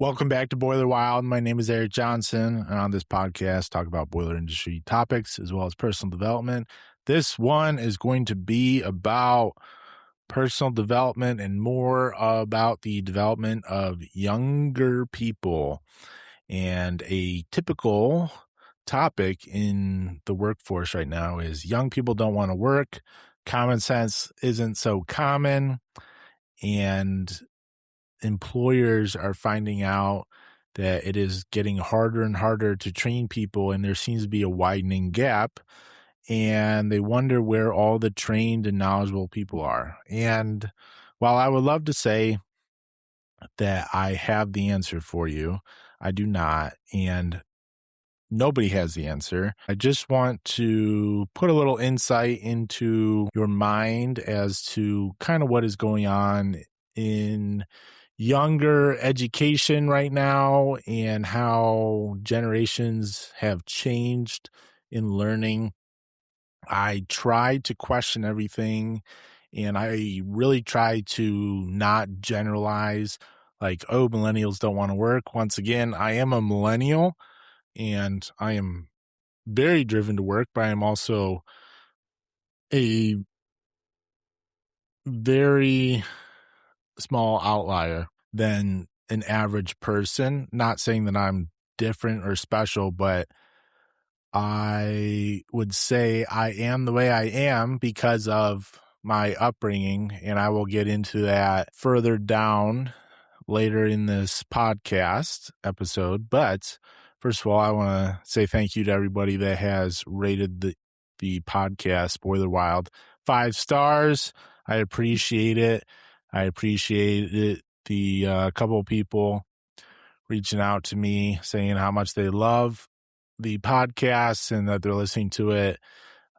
Welcome back to Boiler Wild. My name is Eric Johnson, and on this podcast, talk about boiler industry topics as well as personal development. This one is going to be about personal development and more about the development of younger people. And a typical topic in the workforce right now is young people don't want to work. Common sense isn't so common, and employers are finding out that it is getting harder and harder to train people, and there seems to be a widening gap, and they wonder where all the trained and knowledgeable people are. And while I would love to say that I have the answer for you, I do not, and nobody has the answer. I just want to put a little insight into your mind as to kind of what is going on in younger education right now and how generations have changed in learning. I try to question everything, and I really try to not generalize like, oh, millennials don't want to work. Once again, I am a millennial and I am very driven to work, but I am also a very small outlier than an average person. Not saying that I'm different or special, but I would say I am the way I am because of my upbringing, and I will get into that further down later in this podcast episode. But first of all, I want to say thank you to everybody that has rated the podcast Boiler Wild 5 stars. I appreciate it. I appreciate it. The couple of people reaching out to me saying how much they love the podcast and that they're listening to it.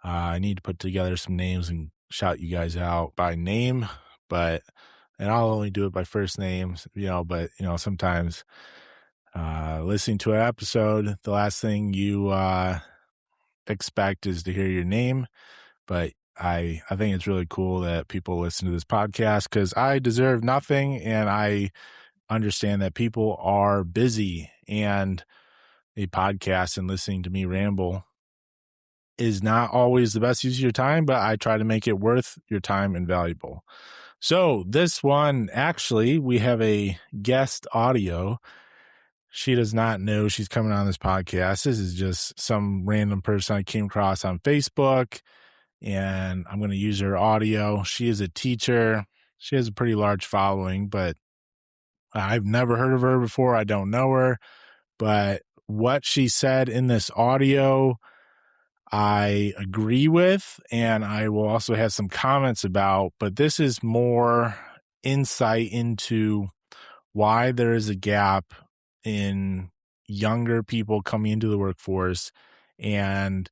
I need to put together some names and shout you guys out by name, and I'll only do it by first names, but sometimes listening to an episode, the last thing you expect is to hear your name. But I think it's really cool that people listen to this podcast because I deserve nothing, and I understand that people are busy, and a podcast and listening to me ramble is not always the best use of your time, but I try to make it worth your time and valuable. So this one, actually, we have a guest audio. She does not know she's coming on this podcast. This is just some random person I came across on Facebook, and I'm going to use her audio. She is a teacher. She has a pretty large following, but I've never heard of her before. I don't know her, but what she said in this audio, I agree with, and I will also have some comments about, but this is more insight into why there is a gap in younger people coming into the workforce and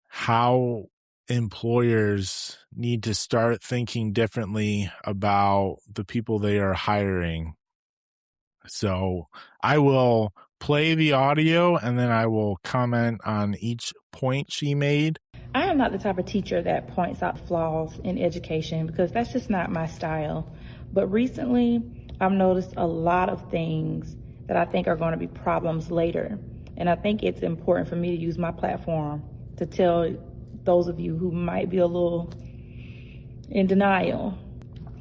how employers need to start thinking differently about the people they are hiring. So I will play the audio and then I will comment on each point she made. I am not the type of teacher that points out flaws in education because that's just not my style. But recently, I've noticed a lot of things that I think are going to be problems later. And I think it's important for me to use my platform to tell those of you who might be a little in denial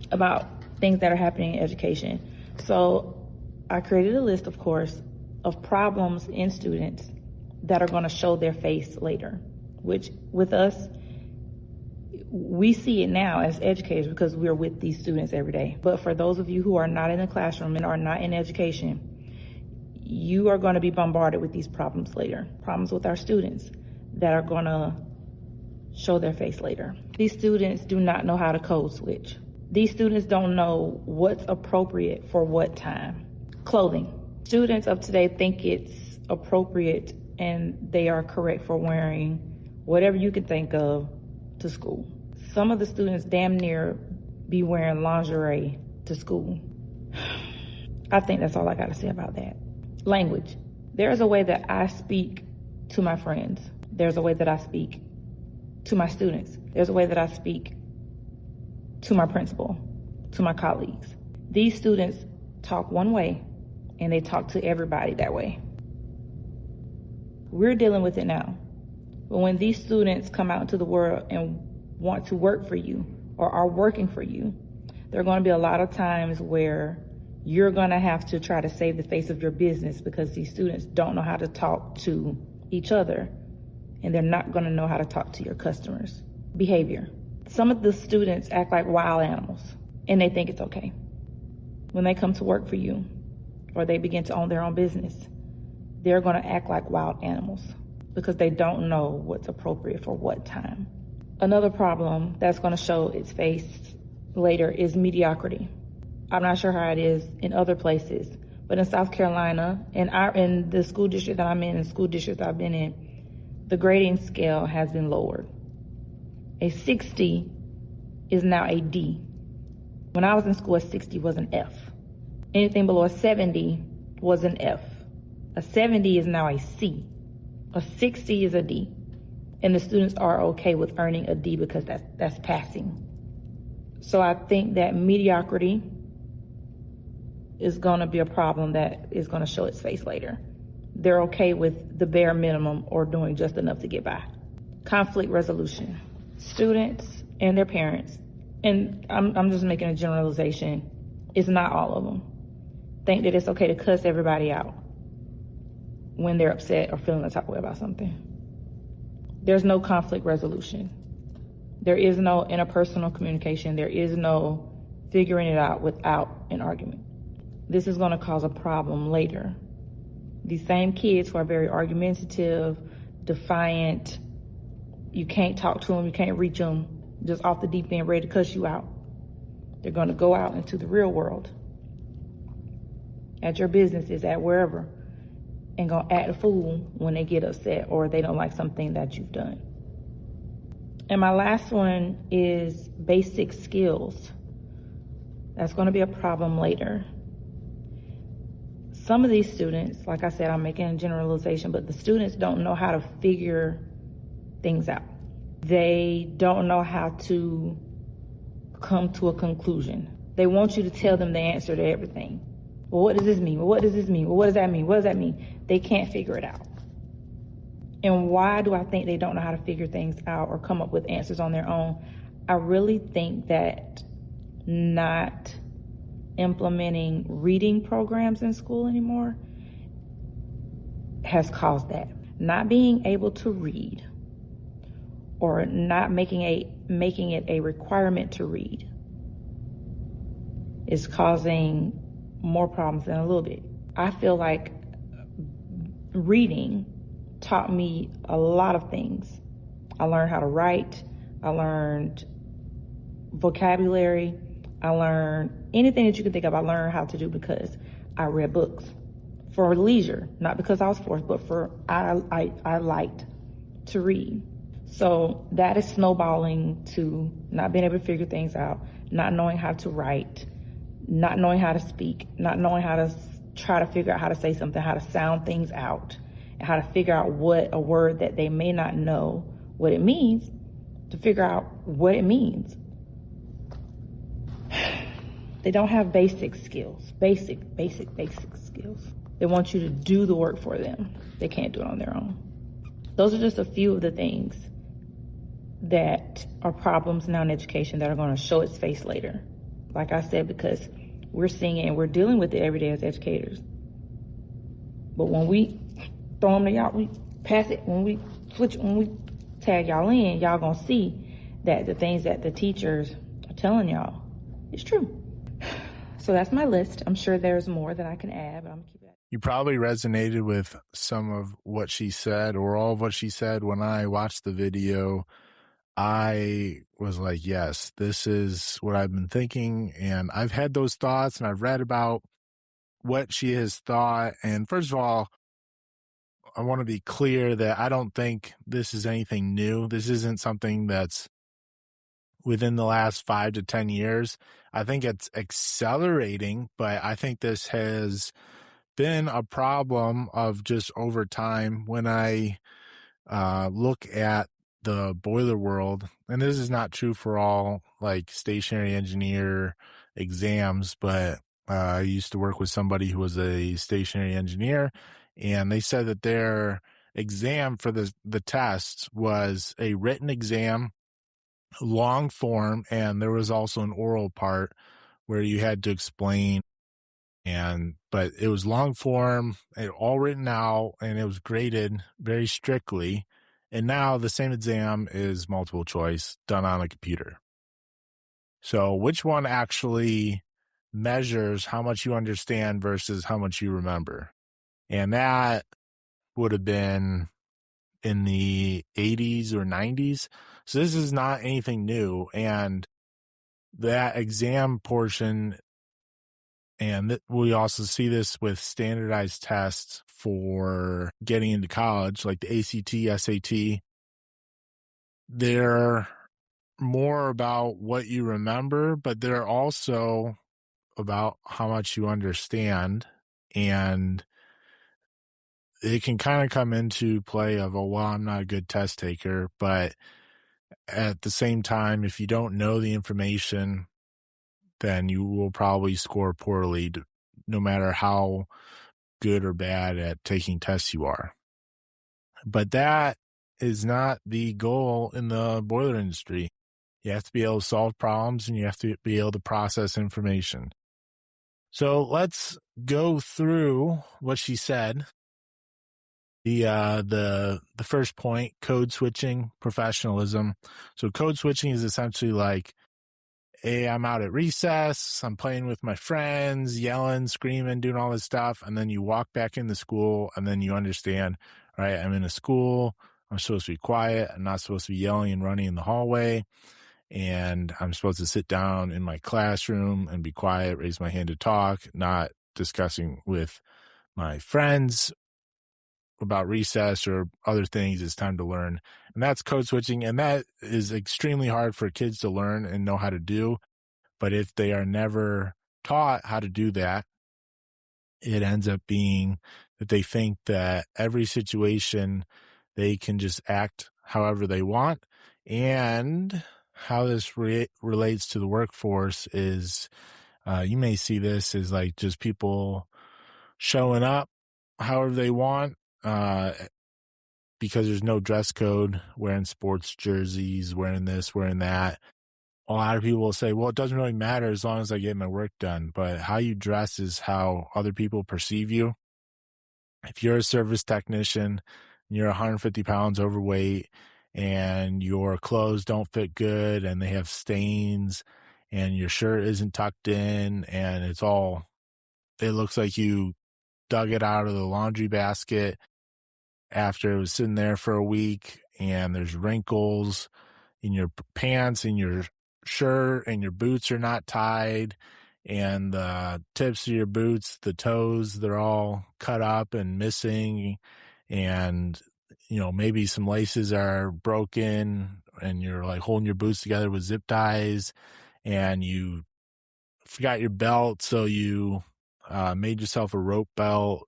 about things that are happening in education. So I created a list, of course, of problems in students that are going to show their face later, which with us, we see it now as educators because we're with these students every day. But for those of you who are not in the classroom and are not in education, you are going to be bombarded with these problems later. Problems with our students that are going to show their face later. These students do not know how to code switch. These students don't know what's appropriate for what time. Clothing. Students of today think it's appropriate and they are correct for wearing whatever you can think of to school. Some of the students damn near be wearing lingerie to school. I think that's all I got to say about that. Language. There's a way that I speak to my friends. There's a way that I speak to my students. There's a way that I speak to my principal, to my colleagues. These students talk one way and they talk to everybody that way. We're dealing with it now. But when these students come out into the world and want to work for you or are working for you, there are going to be a lot of times where you're going to have to try to save the face of your business because these students don't know how to talk to each other, and they're not going to know how to talk to your customers. Behavior. Some of the students act like wild animals, and they think it's okay. When they come to work for you or they begin to own their own business, they're going to act like wild animals because they don't know what's appropriate for what time. Another problem that's going to show its face later is mediocrity. I'm not sure how it is in other places, but in South Carolina, in the school district that I'm in and school districts I've been in, the grading scale has been lowered. A 60 is now a D. When I was in school, a 60 was an F. Anything below a 70 was an F. A 70 is now a C. A 60 is a D. And the students are okay with earning a D because that's passing. So I think that mediocrity is going to be a problem that is going to show its face later. They're okay with the bare minimum or doing just enough to get by. Conflict resolution. Students and their parents, and I'm just making a generalization, it's not all of them, think that it's okay to cuss everybody out when they're upset or feeling the type of way about something. There's no conflict resolution. There is no interpersonal communication. There is no figuring it out without an argument. This is going to cause a problem later. These same kids who are very argumentative, defiant, you can't talk to them, you can't reach them, just off the deep end, ready to cuss you out. They're going to go out into the real world, at your businesses, at wherever, and going to act a fool when they get upset or they don't like something that you've done. And my last one is basic skills. That's going to be a problem later. Some of these students, like I said, I'm making a generalization, but the students don't know how to figure things out. They don't know how to come to a conclusion. They want you to tell them the answer to everything. Well, what does this mean? Well, what does this mean? Well, what does that mean? What does that mean? They can't figure it out. And why do I think they don't know how to figure things out or come up with answers on their own? I really think that not implementing reading programs in school anymore has caused that. Not being able to read or not making it a requirement to read is causing more problems than a little bit. I feel like reading taught me a lot of things. I learned how to write, I learned vocabulary, I learned anything that you could think of, I learned how to do because I read books for leisure, not because I was forced, but I liked to read. So that is snowballing to not being able to figure things out, not knowing how to write, not knowing how to speak, not knowing how to try to figure out how to say something, how to sound things out, and how to figure out what a word that they may not know what it means, to figure out what it means. They don't have basic skills, basic skills. They want you to do the work for them. They can't do it on their own. Those are just a few of the things that are problems now in education that are going to show its face later. Like I said, because we're seeing it and we're dealing with it every day as educators. But when we throw them to y'all, we pass it, when we switch, when we tag y'all in, y'all gonna see that the things that the teachers are telling y'all is true. So that's my list. I'm sure there's more that I can add, but I'm gonna keep it. You probably resonated with some of what she said or all of what she said. When I watched the video, I was like, yes, this is what I've been thinking. And I've had those thoughts and I've read about what she has thought. And first of all, I want to be clear that I don't think this is anything new. This isn't something that's within the last 5 to 10 years. I think it's accelerating, but I think this has been a problem of just over time. When I look at the boiler world, and this is not true for all like stationary engineer exams, but I used to work with somebody who was a stationary engineer, and they said that their exam for the test was a written exam, long form, and there was also an oral part where you had to explain. But it was long form, all written out, and it was graded very strictly. And now the same exam is multiple choice done on a computer. So which one actually measures how much you understand versus how much you remember? And that would have been in the 80s or 90s. So this is not anything new. And that exam portion, and we also see this with standardized tests for getting into college, like the ACT, SAT. They're more about what you remember, but they're also about how much you understand. And it can kind of come into play of, oh, well, I'm not a good test taker. But at the same time, if you don't know the information, then you will probably score poorly, no matter how good or bad at taking tests you are. But that is not the goal in the boiler industry. You have to be able to solve problems, and you have to be able to process information. So let's go through what she said. The first point, code switching, professionalism. So code switching is essentially like, hey, I'm out at recess, I'm playing with my friends, yelling, screaming, doing all this stuff, and then you walk back into school, and then you understand, all right, I'm in a school, I'm supposed to be quiet, I'm not supposed to be yelling and running in the hallway, and I'm supposed to sit down in my classroom and be quiet, raise my hand to talk, not discussing with my friends about recess or other things. It's time to learn. And that's code switching. And that is extremely hard for kids to learn and know how to do. But if they are never taught how to do that, it ends up being that they think that every situation they can just act however they want. And how this relates to the workforce is you may see this as like just people showing up however they want, because there's no dress code, wearing sports jerseys, wearing this, wearing that. A lot of people will say, well, it doesn't really matter as long as I get my work done. But how you dress is how other people perceive you. If you're a service technician, you're 150 pounds overweight, and your clothes don't fit good, and they have stains, and your shirt isn't tucked in, and it looks like you dug it out of the laundry basket after it was sitting there for a week, and there's wrinkles in your pants, in your shirt, and your boots are not tied, and the tips of your boots, the toes, they're all cut up and missing, and maybe some laces are broken, and you're like holding your boots together with zip ties, and you forgot your belt, so you made yourself a rope belt,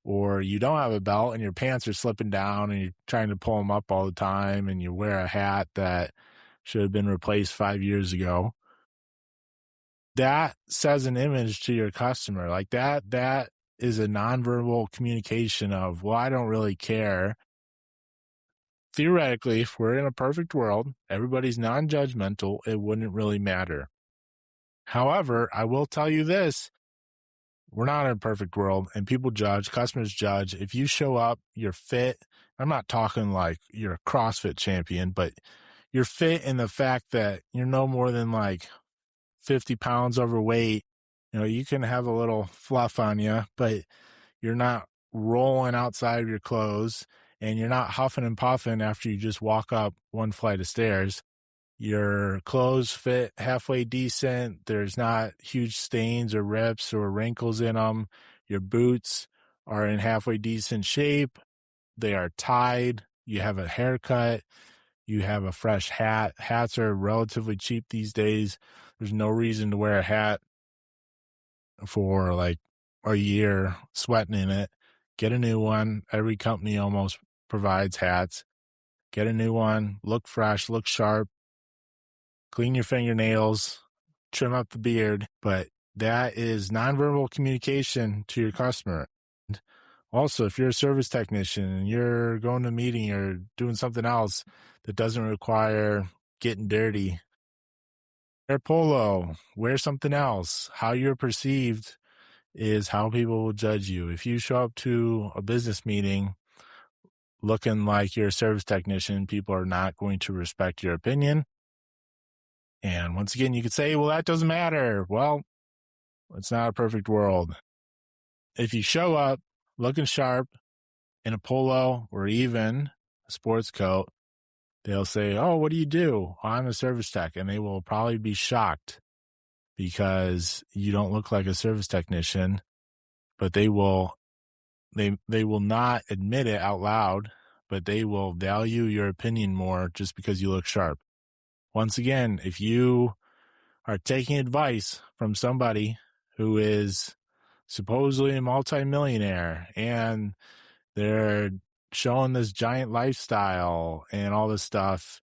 or you don't have a belt and your pants are slipping down and you're trying to pull them up all the time, and you wear a hat that should have been replaced 5 years ago. That says an image to your customer. Like that is a nonverbal communication of, well, I don't really care. Theoretically, if we're in a perfect world, everybody's non-judgmental, it wouldn't really matter. However, I will tell you this. We're not in a perfect world, and people judge, customers judge. If you show up, you're fit. I'm not talking like you're a CrossFit champion, but you're fit in the fact that you're no more than like 50 pounds overweight. You can have a little fluff on you, but you're not rolling outside of your clothes, and you're not huffing and puffing after you just walk up one flight of stairs. Your clothes fit halfway decent. There's not huge stains or rips or wrinkles in them. Your boots are in halfway decent shape. They are tied. You have a haircut. You have a fresh hat. Hats are relatively cheap these days. There's no reason to wear a hat for like a year sweating in it. Get a new one. Every company almost provides hats. Get a new one. Look fresh. Look sharp. Clean your fingernails, trim up the beard, but That is nonverbal communication to your customer. Also, if you're a service technician and you're going to a meeting or doing something else that doesn't require getting dirty, wear polo, wear something else. How you're perceived is how people will judge you. If you show up to a business meeting looking like you're a service technician, people are not going to respect your opinion. And once again, you could say, well, that doesn't matter. Well, it's not a perfect world. If you show up looking sharp in a polo or even a sports coat, they'll say, oh, what do you do? Oh, I'm a service tech. And they will probably be shocked because you don't look like a service technician, but they will not admit it out loud, but they will value your opinion more just because you look sharp. Once again, if you are taking advice from somebody who is supposedly a multimillionaire and they're showing this giant lifestyle and all this stuff,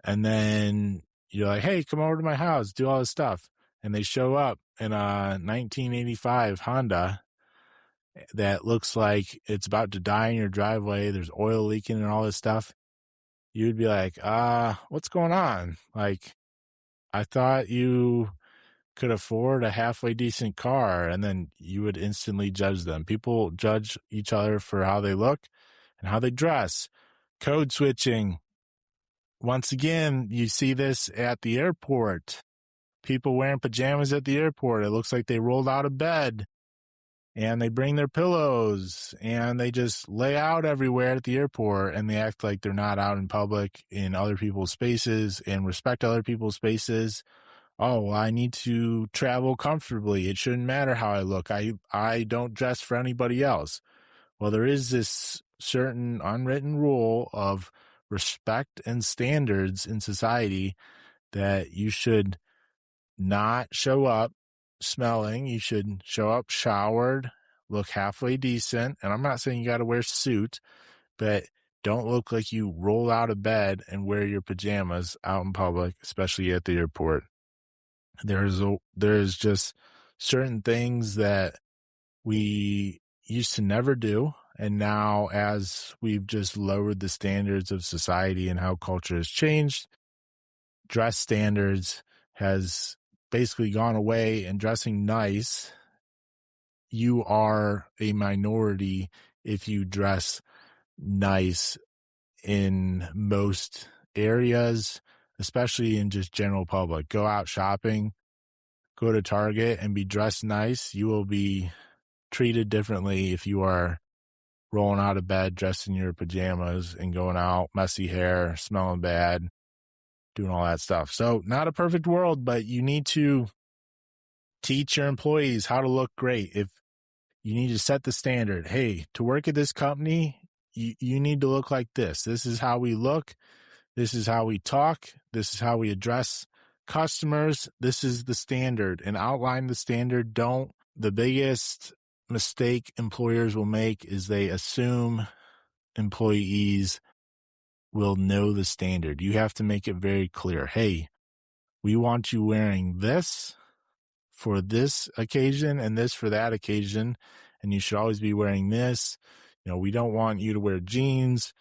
and then you're like, hey, come over to my house, do all this stuff, and they show up in a 1985 Honda that looks like it's about to die in your driveway, there's oil leaking and all this stuff, you'd be like, what's going on? Like, I thought you could afford a halfway decent car, and then you would instantly judge them. People judge each other for how they look and how they dress. Code switching. Once again, you see this at the airport. People wearing pajamas at the airport. It looks like they rolled out of bed and they bring their pillows and they just lay out everywhere at the airport, and they act like they're not out in public in other people's spaces and respect other people's spaces. Oh, well, I need to travel comfortably. It shouldn't matter how I look. I don't dress for anybody else. Well, there is this certain unwritten rule of respect and standards in society that you should not show up smelling. You should show up showered, look halfway decent. And I'm not saying you got to wear a suit, but don't look like you roll out of bed and wear your pajamas out in public, especially at the airport. There's just certain things that we used to never do. And now, as we've just lowered the standards of society and how culture has changed, dress standards has basically gone away, and dressing nice, you are a minority if you dress nice in most areas, especially in just general public. Go out shopping, go to Target and be dressed nice. You will be treated differently if you are rolling out of bed, dressed in your pajamas and going out, messy hair, smelling bad, doing all that stuff. So not a perfect world, but you need to teach your employees how to look great. If you need to set the standard, hey, to work at this company, you need to look like this. This is how we look. This is how we talk. This is how we address customers. This is the standard, and outline the standard. The biggest mistake employers will make is they assume employees will know the standard. You have to make it very clear. Hey, we want you wearing this for this occasion and this for that occasion, and you should always be wearing this. We don't want you to wear jeans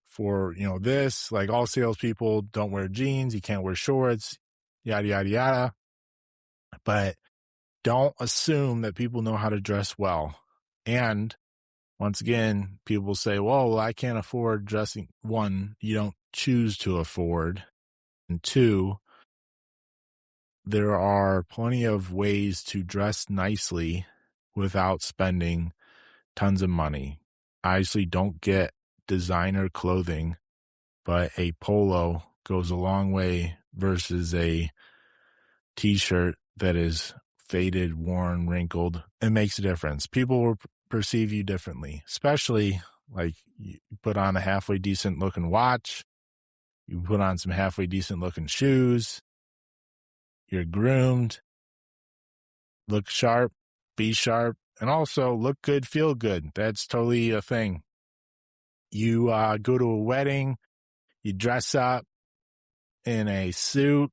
for, this. Like, all salespeople don't wear jeans. You can't wear shorts, yada, yada, yada. But don't assume that people know how to dress well. And once again, people say, well, I can't afford dressing. One, you don't choose to afford. And two, there are plenty of ways to dress nicely without spending tons of money. I obviously don't get designer clothing, but a polo goes a long way versus a t-shirt that is faded, worn, wrinkled. It makes a difference. People will perceive you differently, especially like you put on a halfway decent looking watch, you put on some halfway decent looking shoes, you're groomed, look sharp, be sharp, and also look good, feel good. That's totally a thing. You go to a wedding, you dress up in a suit,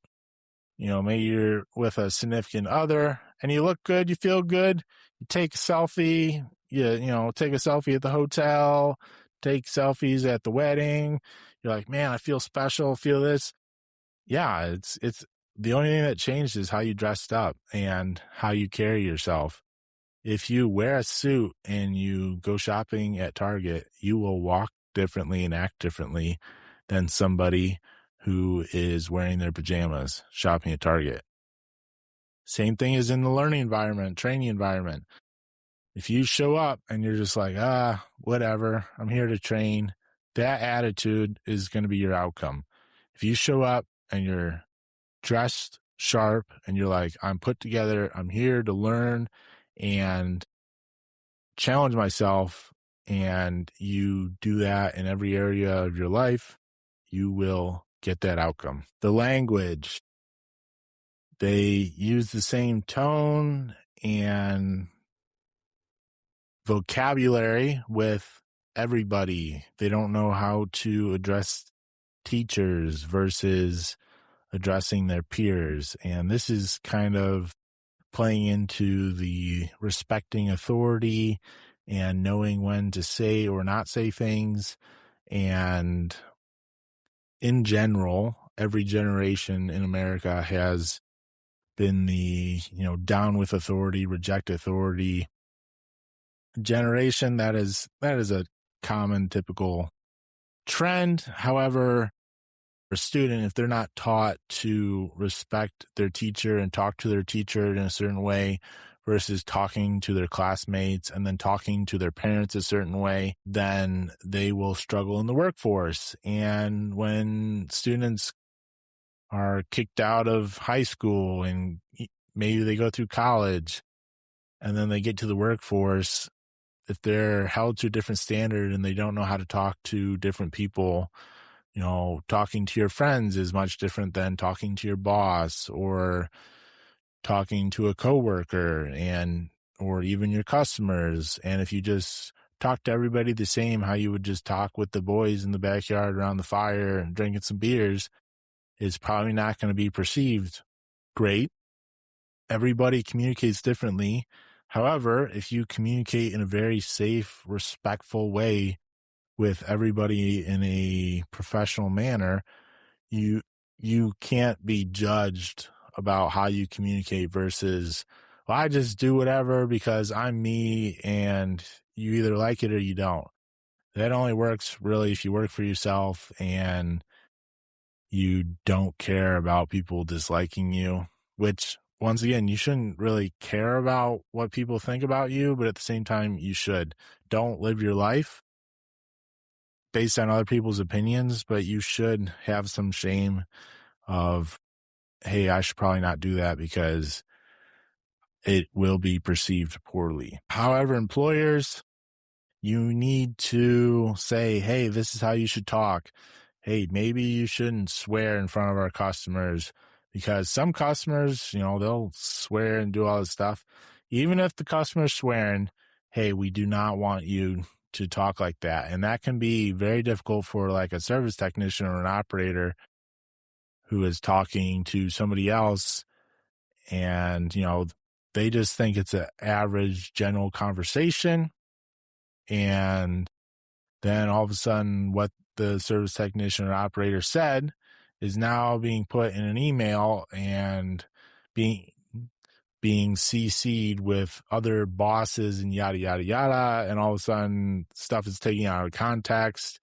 maybe you're with a significant other and you look good, you feel good, you take a selfie, take a selfie at the hotel, take selfies at the wedding. You're like, man, I feel special, feel this. Yeah, it's the only thing that changed is how you dressed up and how you carry yourself. If you wear a suit and you go shopping at Target, you will walk differently and act differently than somebody who is wearing their pajamas shopping at Target. Same thing is in the learning environment, training environment. If you show up and you're just like, whatever, I'm here to train, that attitude is going to be your outcome. If you show up and you're dressed sharp and you're like, I'm put together, I'm here to learn and challenge myself, and you do that in every area of your life, you will get that outcome. The language, they use the same tone and vocabulary with everybody. They don't know how to address teachers versus addressing their peers. And this is kind of playing into the respecting authority and knowing when to say or not say things. And in general, every generation in America has been the, down with authority, reject authority generation. That is a common, typical trend. However, a student, if they're not taught to respect their teacher and talk to their teacher in a certain way versus talking to their classmates and then talking to their parents a certain way, then they will struggle in the workforce. And when students are kicked out of high school and maybe they go through college and then they get to the workforce, if they're held to a different standard and they don't know how to talk to different people, talking to your friends is much different than talking to your boss or talking to a coworker or even your customers. And if you just talk to everybody the same, how you would just talk with the boys in the backyard around the fire and drinking some beers, is probably not going to be perceived great. Everybody communicates differently. However, if you communicate in a very safe, respectful way with everybody in a professional manner, you can't be judged about how you communicate versus, well, I just do whatever because I'm me and you either like it or you don't. That only works really if you work for yourself and you don't care about people disliking you, which once again, you shouldn't really care about what people think about you, but at the same time, you should. Don't live your life based on other people's opinions, but you should have some shame of, hey, I should probably not do that because it will be perceived poorly. However, employers, you need to say, hey, this is how you should talk. Hey, maybe you shouldn't swear in front of our customers, because some customers, they'll swear and do all this stuff. Even if the customer's swearing, hey, we do not want you to talk like that. And that can be very difficult for like a service technician or an operator who is talking to somebody else and, they just think it's an average general conversation. And then all of a sudden what the service technician or operator said is now being put in an email and being CC'd with other bosses and yada, yada, yada. And all of a sudden stuff is taken out of context.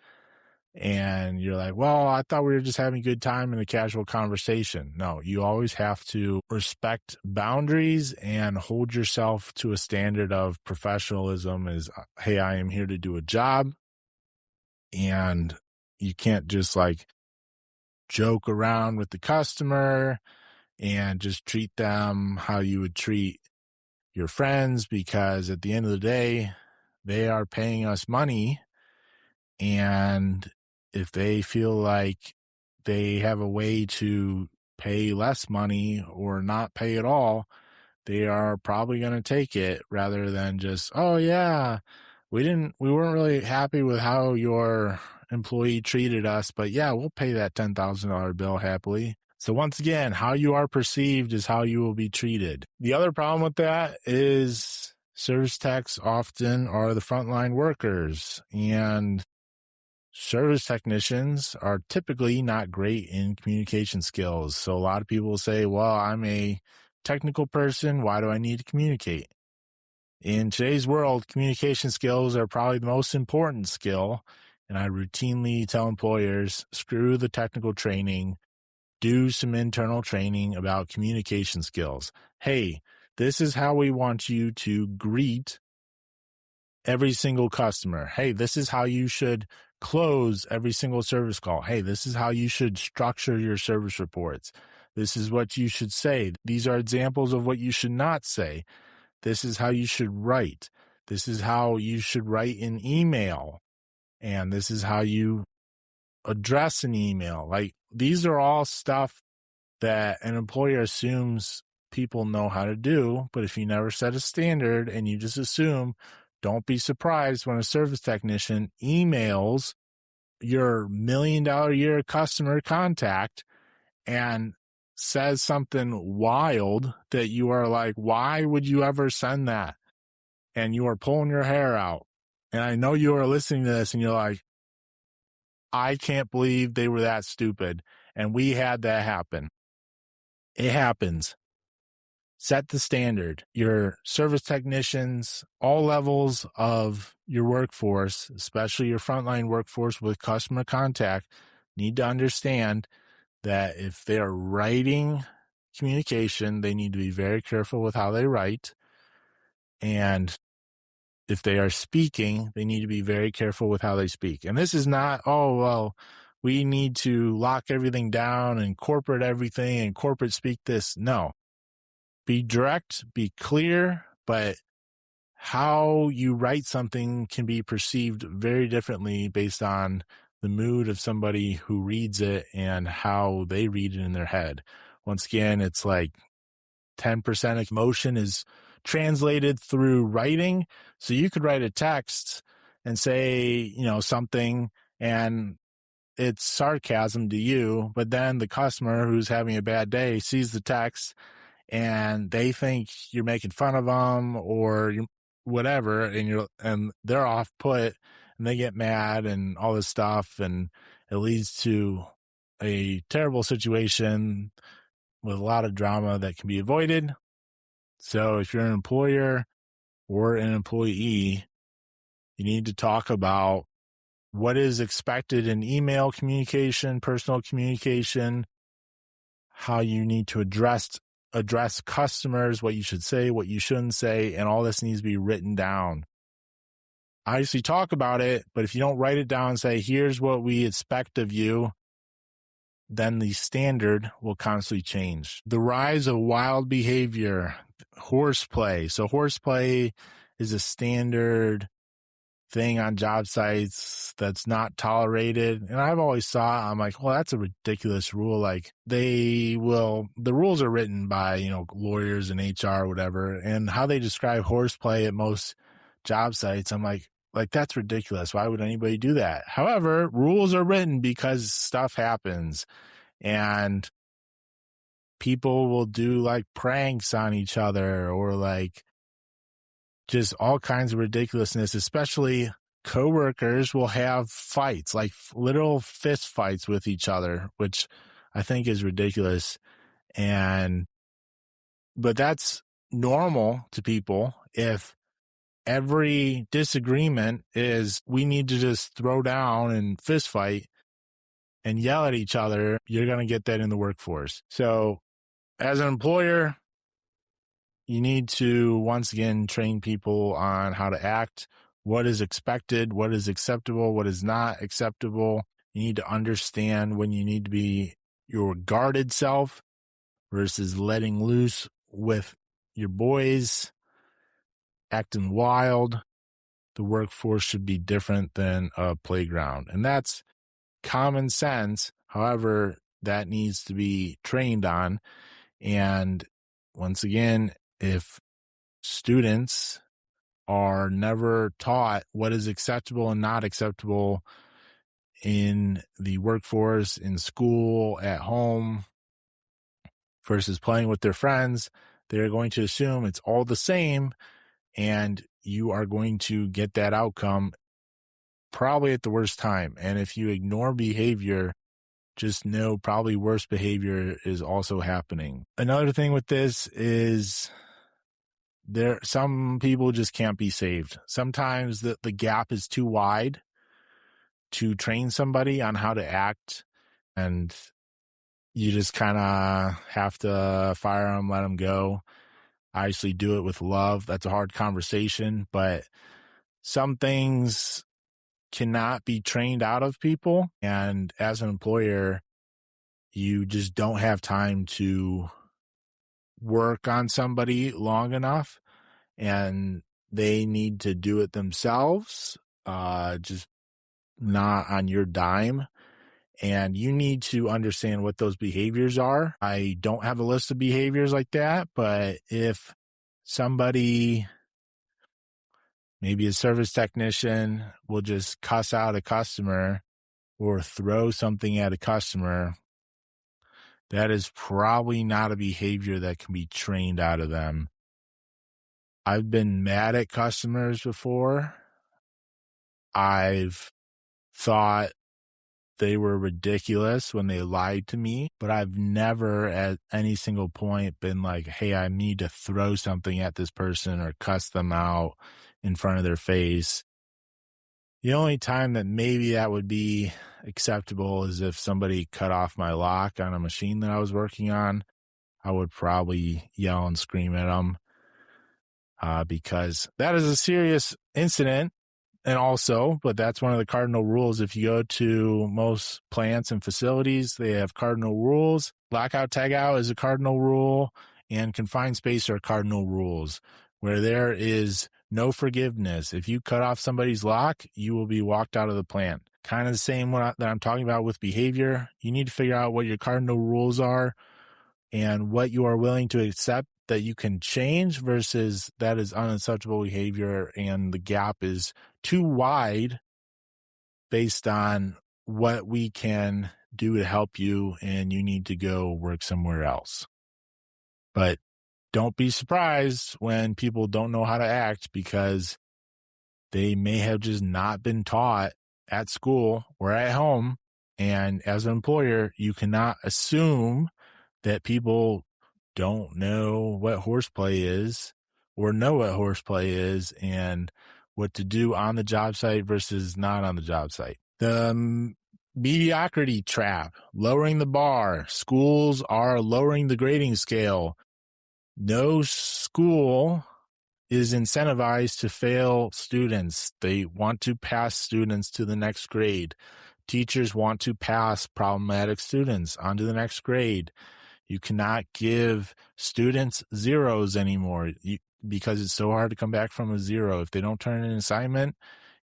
And you're like, well, I thought we were just having a good time in a casual conversation. No, you always have to respect boundaries and hold yourself to a standard of professionalism is, hey, I am here to do a job. And you can't just like joke around with the customer and just treat them how you would treat your friends, because at the end of the day, they are paying us money. And if they feel like they have a way to pay less money or not pay at all, they are probably going to take it rather than just, oh yeah, we weren't really happy with how your employee treated us, but yeah, we'll pay that $10,000 bill happily. So once again, how you are perceived is how you will be treated. The other problem with that is service techs often are the frontline workers, and service technicians are typically not great in communication skills. So a lot of people say, well, I'm a technical person. Why do I need to communicate? In today's world, communication skills are probably the most important skill. And I routinely tell employers, screw the technical training, do some internal training about communication skills. Hey, this is how we want you to greet every single customer. Hey, this is how you should close every single service call. Hey, this is how you should structure your service reports. This is what you should say. These are examples of what you should not say. This is how you should write. This is how you should write an email. And this is how you address an email. Like, these are all stuff that an employer assumes people know how to do. But if you never set a standard and you just assume, don't be surprised when a service technician emails your $1 million a year customer contact and says something wild that you are like, why would you ever send that? And you are pulling your hair out. And I know you are listening to this and you're like, I can't believe they were that stupid. And we had that happen. It happens. Set the standard. Your service technicians, all levels of your workforce, especially your frontline workforce with customer contact, need to understand that if they are writing communication, they need to be very careful with how they write. And if they are speaking, they need to be very careful with how they speak. And this is not, oh, well, we need to lock everything down and corporate everything and corporate speak this. No. Be direct, be clear, but how you write something can be perceived very differently based on the mood of somebody who reads it and how they read it in their head. Once again, it's like 10% of emotion is translated through writing. So you could write a text and say, something, and it's sarcasm to you, but then the customer who's having a bad day sees the text and they think you're making fun of them or whatever, and they're off put and they get mad and all this stuff, and it leads to a terrible situation with a lot of drama that can be avoided. So if you're an employer or an employee, you need to talk about what is expected in email communication, personal communication, how you need to address customers, what you should say, what you shouldn't say, and all this needs to be written down. Obviously talk about it, but if you don't write it down and say, here's what we expect of you, then the standard will constantly change. The rise of wild behavior, horseplay. So horseplay is a standard thing on job sites that's not tolerated. And I've always thought, I'm like, well, that's a ridiculous rule. Like the rules are written by, lawyers and HR or whatever, and how they describe horseplay at most job sites, I'm like, that's ridiculous. Why would anybody do that? However, rules are written because stuff happens and people will do like pranks on each other or like just all kinds of ridiculousness, especially coworkers will have fights, like literal fist fights with each other, which I think is ridiculous. But that's normal to people. If every disagreement is we need to just throw down and fist fight and yell at each other, you're going to get that in the workforce. So as an employer, you need to, once again, train people on how to act, what is expected, what is acceptable, what is not acceptable. You need to understand when you need to be your guarded self versus letting loose with your boys, acting wild. The workforce should be different than a playground. And that's common sense. However, that needs to be trained on. And once again, if students are never taught what is acceptable and not acceptable in the workforce, in school, at home, versus playing with their friends. They're going to assume it's all the same, and you are going to get that outcome probably at the worst time. And if you ignore behavior, just know probably worse behavior is also happening. Another thing with this is some people just can't be saved. Sometimes the gap is too wide to train somebody on how to act, and you just kind of have to fire them, let them go. Obviously do it with love. That's a hard conversation, but some things cannot be trained out of people. And as an employer, you just don't have time to work on somebody long enough, and they need to do it themselves, just not on your dime. And you need to understand what those behaviors are. I don't have a list of behaviors like that, but if somebody, maybe a service technician, will just cuss out a customer or throw something at a customer, that is probably not a behavior that can be trained out of them. I've been mad at customers before. I've thought they were ridiculous when they lied to me, but I've never at any single point been like, hey, I need to throw something at this person or cuss them out in front of their face. The only time that maybe that would be acceptable is if somebody cut off my lock on a machine that I was working on. I would probably yell and scream at them because that is a serious incident. And also, but that's one of the cardinal rules. If you go to most plants and facilities, they have cardinal rules. Lockout, tagout is a cardinal rule, and confined space are cardinal rules, where there is no forgiveness. If you cut off somebody's lock, you will be walked out of the plant. Kind of the same that I'm talking about with behavior. You need to figure out what your cardinal rules are and what you are willing to accept that you can change versus that is unacceptable behavior, and the gap is too wide based on what we can do to help you, and you need to go work somewhere else. But don't be surprised when people don't know how to act, because they may have just not been taught at school or at home. And as an employer, you cannot assume that people don't know what horseplay is or know what horseplay is and what to do on the job site versus not on the job site. The mediocrity trap, lowering the bar. Schools are lowering the grading scale. No school is incentivized to fail students. They want to pass students to the next grade. Teachers want to pass problematic students onto the next grade. You cannot give students zeros anymore because it's so hard to come back from a zero. If they don't turn in an assignment,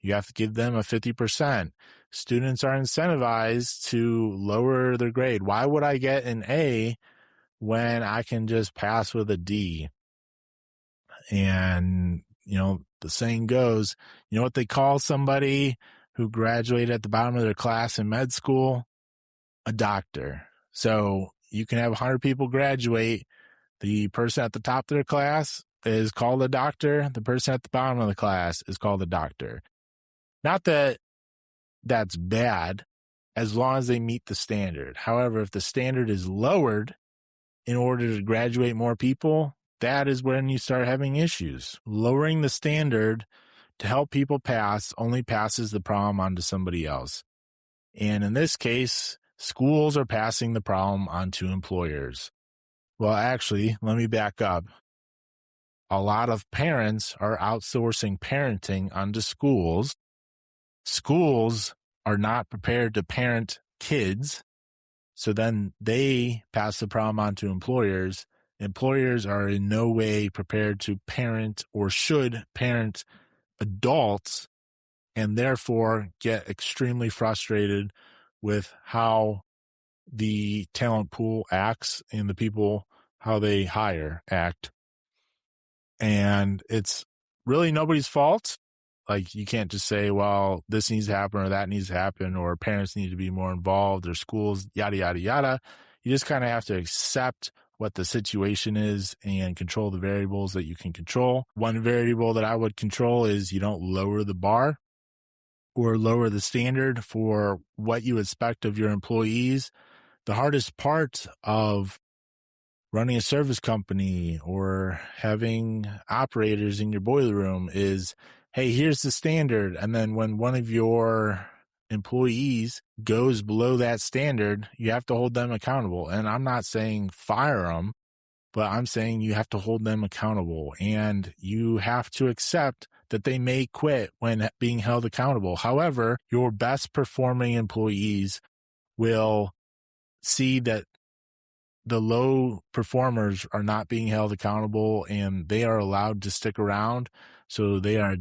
you have to give them a 50%. Students are incentivized to lower their grade. Why would I get an A when I can just pass with a D? And, the saying goes, you know what they call somebody who graduated at the bottom of their class in med school? A doctor. So you can have 100 people graduate. The person at the top of their class is called a doctor. The person at the bottom of the class is called a doctor. Not that that's bad, as long as they meet the standard. However, if the standard is lowered in order to graduate more people, that is when you start having issues. Lowering the standard to help people pass only passes the problem onto somebody else. And in this case, schools are passing the problem onto employers. Well, actually, let me back up. A lot of parents are outsourcing parenting onto schools. Schools are not prepared to parent kids, so then they pass the problem on to employers. Employers are in no way prepared to parent or should parent adults, and therefore get extremely frustrated with how the talent pool acts and the people, how they hire act. And it's really nobody's fault. Like, you can't just say, well, this needs to happen or that needs to happen, or parents need to be more involved, or schools, yada, yada, yada. You just kind of have to accept what the situation is and control the variables that you can control. One variable that I would control is you don't lower the bar or lower the standard for what you expect of your employees. The hardest part of running a service company or having operators in your boiler room is, hey, here's the standard. And then when one of your employees goes below that standard, you have to hold them accountable. And I'm not saying fire them, but I'm saying you have to hold them accountable, and you have to accept that they may quit when being held accountable. However, your best performing employees will see that the low performers are not being held accountable and they are allowed to stick around. So they are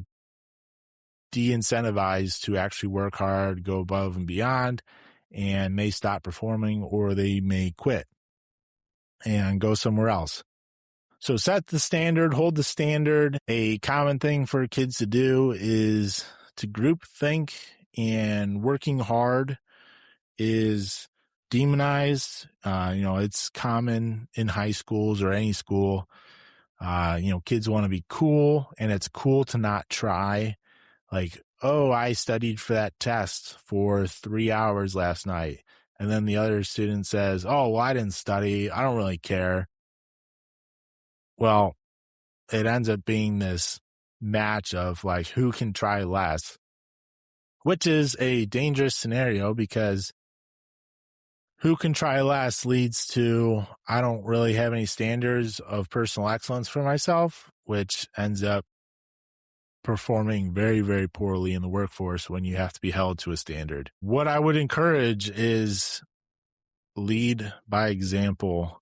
de-incentivized to actually work hard, go above and beyond, and may stop performing, or they may quit and go somewhere else. So set the standard, hold the standard. A common thing for kids to do is to group think, and working hard is demonized. It's common in high schools or any school. Kids want to be cool, and it's cool to not try. Like, oh, I studied for that test for 3 hours last night. And then the other student says, oh, well, I didn't study. I don't really care. Well, it ends up being this match of like who can try less, which is a dangerous scenario because who can try less leads to I don't really have any standards of personal excellence for myself, which ends up performing very, very poorly in the workforce when you have to be held to a standard. What I would encourage is lead by example,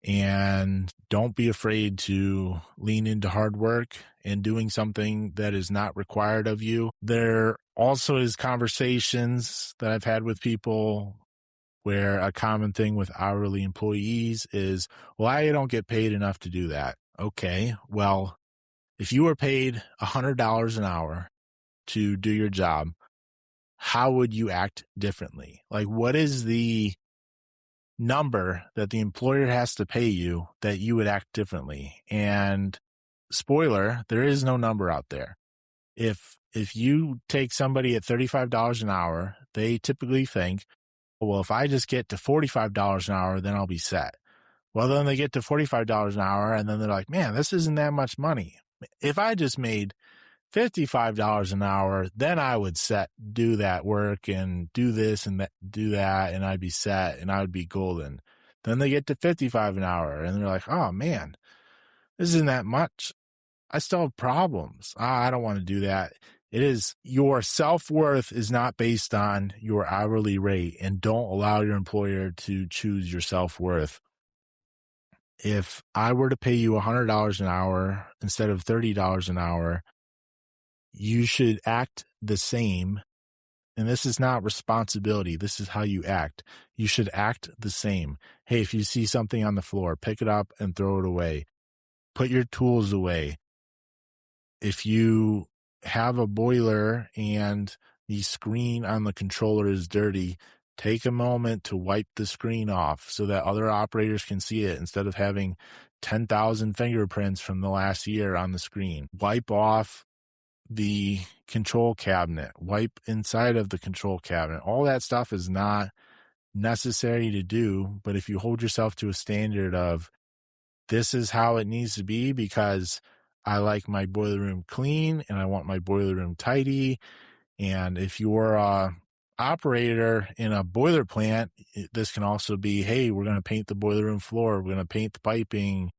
and don't be afraid to lean into hard work and doing something that is not required of you. There also is conversations that I've had with people where a common thing with hourly employees is, well, I don't get paid enough to do that. Okay, well, if you were paid $100 an hour to do your job, how would you act differently? Like, what is the number that the employer has to pay you that you would act differently? And spoiler, there is no number out there. If you take somebody at $35 an hour, they typically think, well, if I just get to $45 an hour, then I'll be set. Well, then they get to $45 an hour, and then they're like, man, this isn't that much money. If I just made $55 an hour, then I would do that work and do this and do that, and I'd be set and I would be golden. Then they get to $55 an hour and they're like, oh man, this isn't that much. I still have problems. I don't want to do that. It is your self-worth is not based on your hourly rate, and don't allow your employer to choose your self-worth. If I were to pay you $100 an hour instead of $30 an hour, you should act the same. And this is not responsibility. This is how you act. You should act the same. Hey, if you see something on the floor, pick it up and throw it away. Put your tools away. If you have a boiler and the screen on the controller is dirty, take a moment to wipe the screen off so that other operators can see it instead of having 10,000 fingerprints from the last year on the screen. Wipe off the control cabinet, wipe inside of the control cabinet. All that stuff is not necessary to do, but if you hold yourself to a standard of this is how it needs to be because I like my boiler room clean and I want my boiler room tidy. And if you're a operator in a boiler plant, this can also be, hey, we're going to paint the boiler room floor. We're going to paint the piping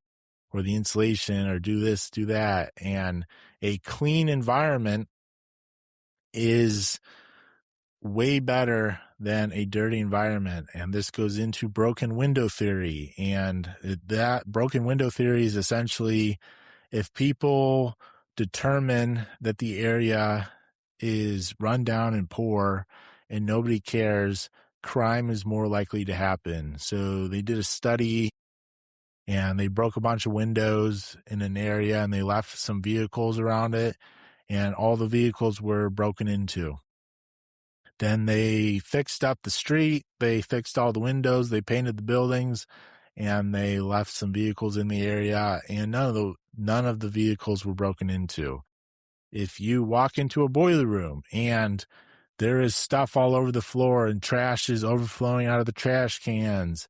or the insulation or do this, do that. And a clean environment is way better than a dirty environment. And this goes into broken window theory. And that broken window theory is essentially if people determine that the area is run down and poor and nobody cares, crime is more likely to happen. So they did a study and they broke a bunch of windows in an area and they left some vehicles around it, and all the vehicles were broken into. Then they fixed up the street, they fixed all the windows, they painted the buildings, and they left some vehicles in the area, and none of the vehicles were broken into. If you walk into a boiler room and there is stuff all over the floor and trash is overflowing out of the trash cans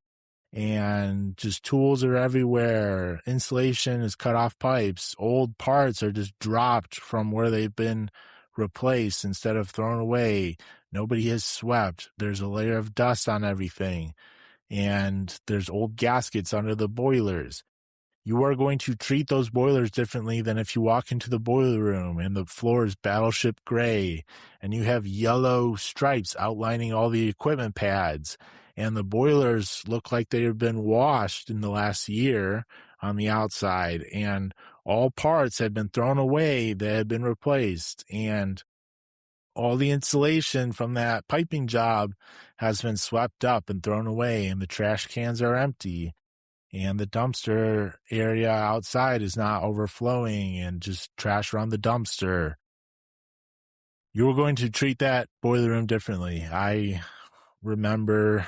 and just tools are everywhere, insulation is cut off pipes, old parts are just dropped from where they've been replaced instead of thrown away, nobody has swept, there's a layer of dust on everything, and there's old gaskets under the boilers. You are going to treat those boilers differently than if you walk into the boiler room and the floor is battleship gray and you have yellow stripes outlining all the equipment pads and the boilers look like they have been washed in the last year on the outside and all parts have been thrown away that have been replaced and all the insulation from that piping job has been swept up and thrown away and the trash cans are empty. And the dumpster area outside is not overflowing and just trash around the dumpster. You're going to treat that boiler room differently. I remember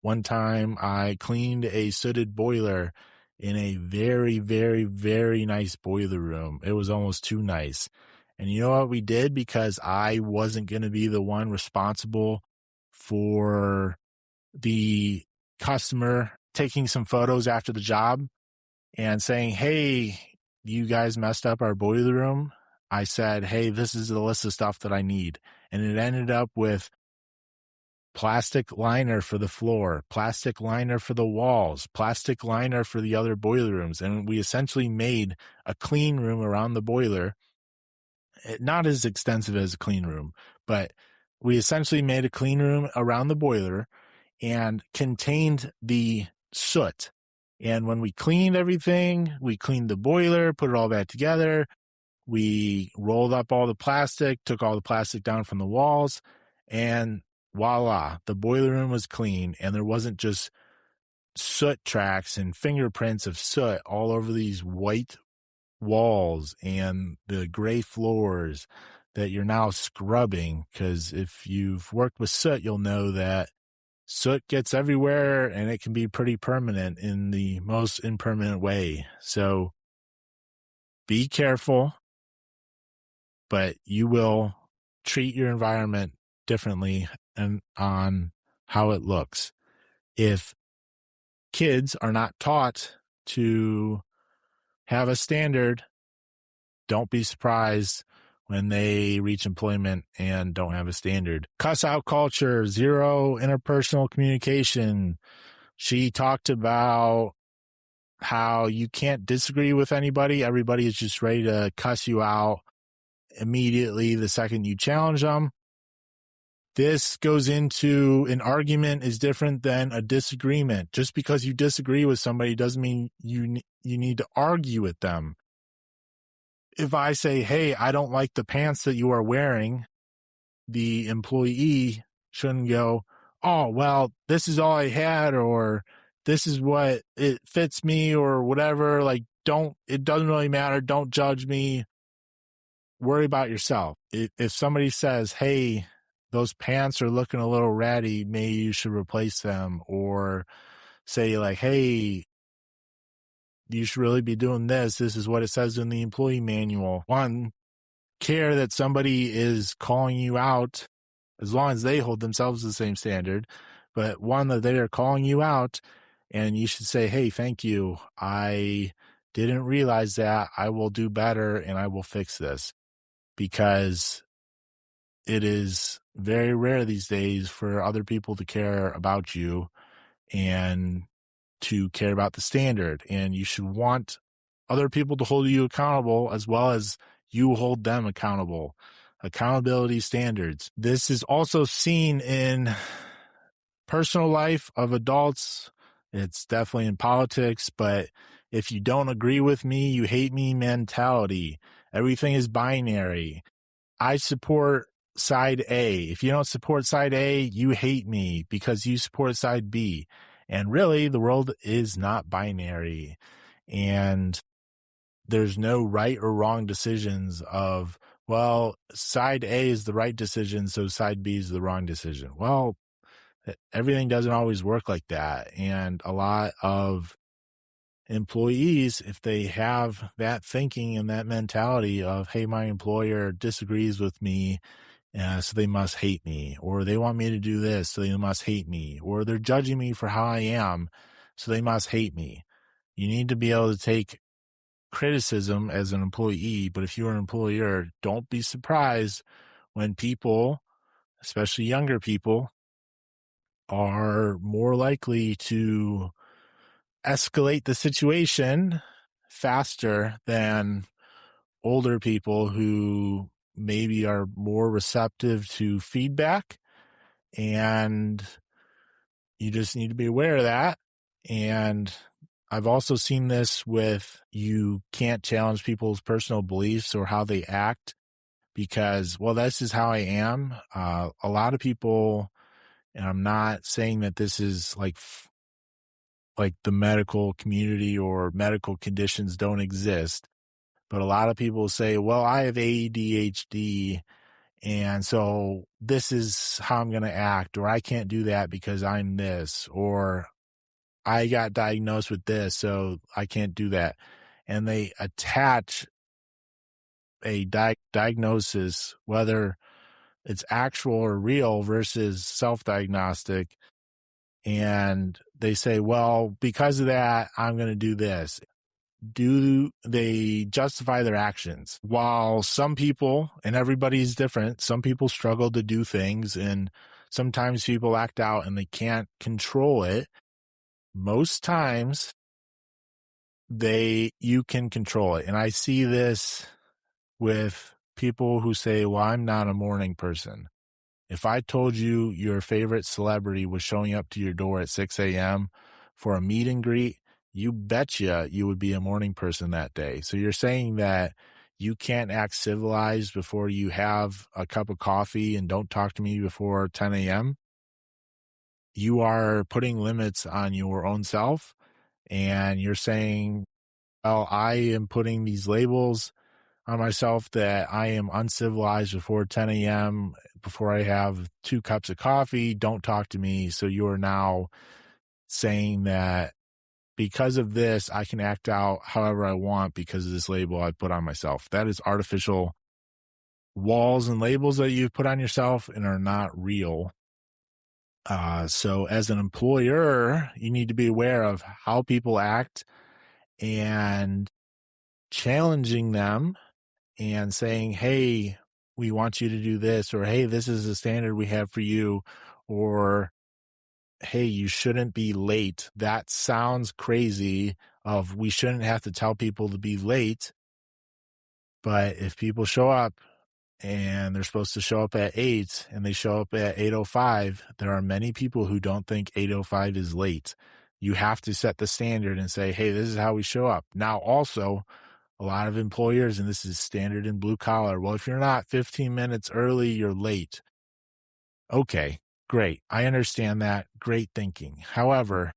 one time I cleaned a sooted boiler in a very, very, very nice boiler room. It was almost too nice. And you know what we did? Because I wasn't going to be the one responsible for the customer taking some photos after the job and saying, hey, you guys messed up our boiler room. I said, hey, this is the list of stuff that I need. And it ended up with plastic liner for the floor, plastic liner for the walls, plastic liner for the other boiler rooms. And we essentially made a clean room around the boiler. Not as extensive as a clean room, but we essentially made a clean room around the boiler and contained the soot. And when we cleaned everything, we cleaned the boiler, put it all back together. We rolled up all the plastic, took all the plastic down from the walls, and voila, the boiler room was clean. And there wasn't just soot tracks and fingerprints of soot all over these white walls and the gray floors that you're now scrubbing. Because if you've worked with soot, you'll know that soot gets everywhere and it can be pretty permanent in the most impermanent way. So be careful, but you will treat your environment differently and on how it looks. If kids are not taught to have a standard, don't be surprised when they reach employment and don't have a standard. Cuss out culture, zero interpersonal communication. She talked about how you can't disagree with anybody. Everybody is just ready to cuss you out immediately the second you challenge them. This goes into an argument is different than a disagreement. Just because you disagree with somebody doesn't mean you need to argue with them. If I say, hey, I don't like the pants that you are wearing, the employee shouldn't go, oh, well, this is all I had, or this is what it fits me, or whatever. Like, it doesn't really matter. Don't judge me. Worry about yourself. If somebody says, hey, those pants are looking a little ratty, maybe you should replace them, or say like, hey, you should really be doing this. This is what it says in the employee manual. One, care that somebody is calling you out as long as they hold themselves to the same standard. But one, that they are calling you out and you should say, hey, thank you. I didn't realize that. I will do better and I will fix this, because it is very rare these days for other people to care about you and to care about the standard, and you should want other people to hold you accountable as well as you hold them accountable. Accountability standards. This is also seen in personal life of adults. It's definitely in politics, but if you don't agree with me, you hate me mentality. Everything is binary. I support side A. If you don't support side A, you hate me because you support side B. And really, the world is not binary. And there's no right or wrong decisions of, well, side A is the right decision, so side B is the wrong decision. Well, Everything doesn't always work like that. And a lot of employees, if they have that thinking and that mentality of, hey, my employer disagrees with me, so they must hate me, or they want me to do this, so they must hate me, or they're judging me for how I am, so they must hate me. You need to be able to take criticism as an employee, but if you're an employer, don't be surprised when people, especially younger people, are more likely to escalate the situation faster than older people who maybe are more receptive to feedback. And you just need to be aware of that. And I've also seen this with, you can't challenge people's personal beliefs or how they act because, well, this is how I am. A lot of people, and I'm not saying that this is like the medical community or medical conditions don't exist, but a lot of people say, well, I have ADHD, and so this is how I'm going to act, or I can't do that because I'm this, or I got diagnosed with this, so I can't do that. And they attach a diagnosis, whether it's actual or real versus self-diagnostic, and they say, well, because of that, I'm going to do this. Do they justify their actions? While some people, and everybody's different, some people struggle to do things, and sometimes people act out and they can't control it. Most times you can control it. And I see this with people who say, well, I'm not a morning person. If I told you your favorite celebrity was showing up to your door at 6 a.m. for a meet and greet, you betcha you would be a morning person that day. So you're saying that you can't act civilized before you have a cup of coffee and don't talk to me before 10 a.m.? You are putting limits on your own self, and you're saying, well, I am putting these labels on myself that I am uncivilized before 10 a.m., before I have 2 cups of coffee, don't talk to me. So you're now saying that because of this, I can act out however I want because of this label I put on myself. That is artificial walls and labels that you've put on yourself and are not real. So as an employer, you need to be aware of how people act and challenging them and saying, hey, we want you to do this, or hey, this is the standard we have for you, or hey, you shouldn't be late. That sounds crazy of we shouldn't have to tell people to be late. But if people show up and they're supposed to show up at 8 and they show up at 8:05, there are many people who don't think 8:05 is late. You have to set the standard and say, hey, this is how we show up. Now, also, a lot of employers, and this is standard in blue collar, well, if you're not 15 minutes early, you're late. Okay, great. I understand that. Great thinking. However,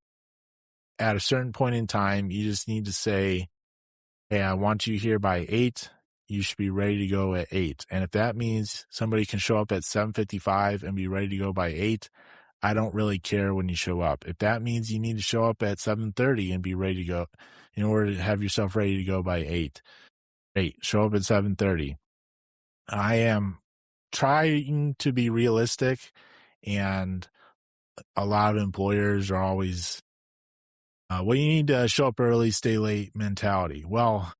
at a certain point in time, you just need to say, hey, I want you here by 8. You should be ready to go at 8. And if that means somebody can show up at 7:55 and be ready to go by 8, I don't really care when you show up. If that means you need to show up at 7:30 and be ready to go in order to have yourself ready to go by 8, show up at 7:30. I am trying to be realistic, and a lot of employers are always, well, you need to show up early, stay late mentality. Well,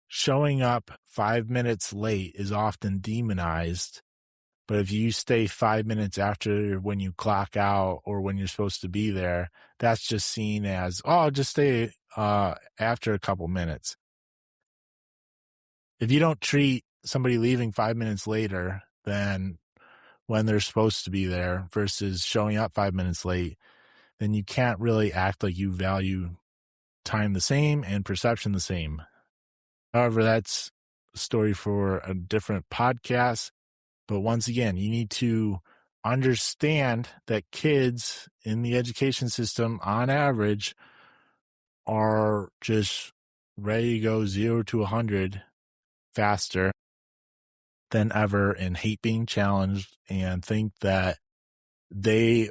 showing up 5 minutes late is often demonized, but if you stay 5 minutes after when you clock out or when you're supposed to be there, that's just seen as, oh, just stay after a couple minutes. If you don't treat somebody leaving 5 minutes later than when they're supposed to be there versus showing up 5 minutes late, then you can't really act like you value time the same and perception the same. However, that's a story for a different podcast. But once again, you need to understand that kids in the education system, on average, are just ready to go 0 to 100 faster than ever and hate being challenged and think that they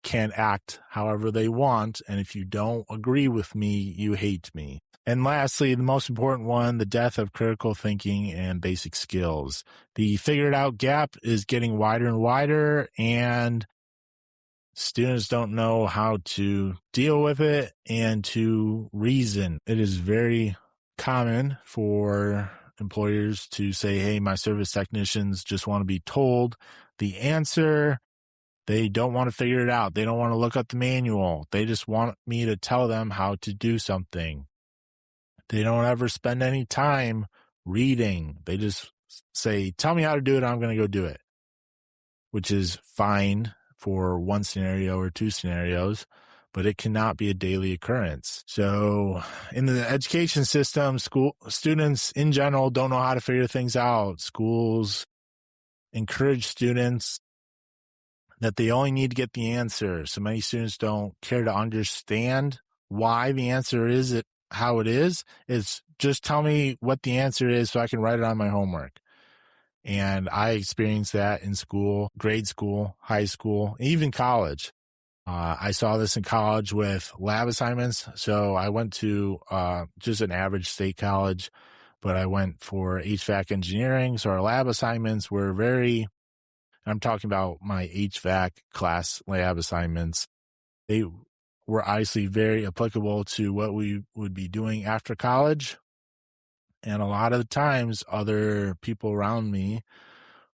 can act however they want. And if you don't agree with me, you hate me. And lastly, the most important one, the death of critical thinking and basic skills. The figured out gap is getting wider and wider, and students don't know how to deal with it and to reason. It is very common for employers to say, hey, my service technicians just want to be told the answer. They don't want to figure it out. They don't want to look up the manual. They just want me to tell them how to do something. They don't ever spend any time reading. They just say, tell me how to do it. I'm going to go do it, which is fine for one scenario or two scenarios, but it cannot be a daily occurrence. So in the education system, students in general don't know how to figure things out. Schools encourage students that they only need to get the answer. So many students don't care to understand why the answer is how it is. It's just tell me what the answer is so I can write it on my homework. And I experienced that in school, grade school, high school, even college. I saw this in college with lab assignments. So I went to just an average state college, but I went for HVAC engineering. So our lab assignments were I'm talking about my HVAC class lab assignments. They were obviously very applicable to what we would be doing after college. And a lot of the times, other people around me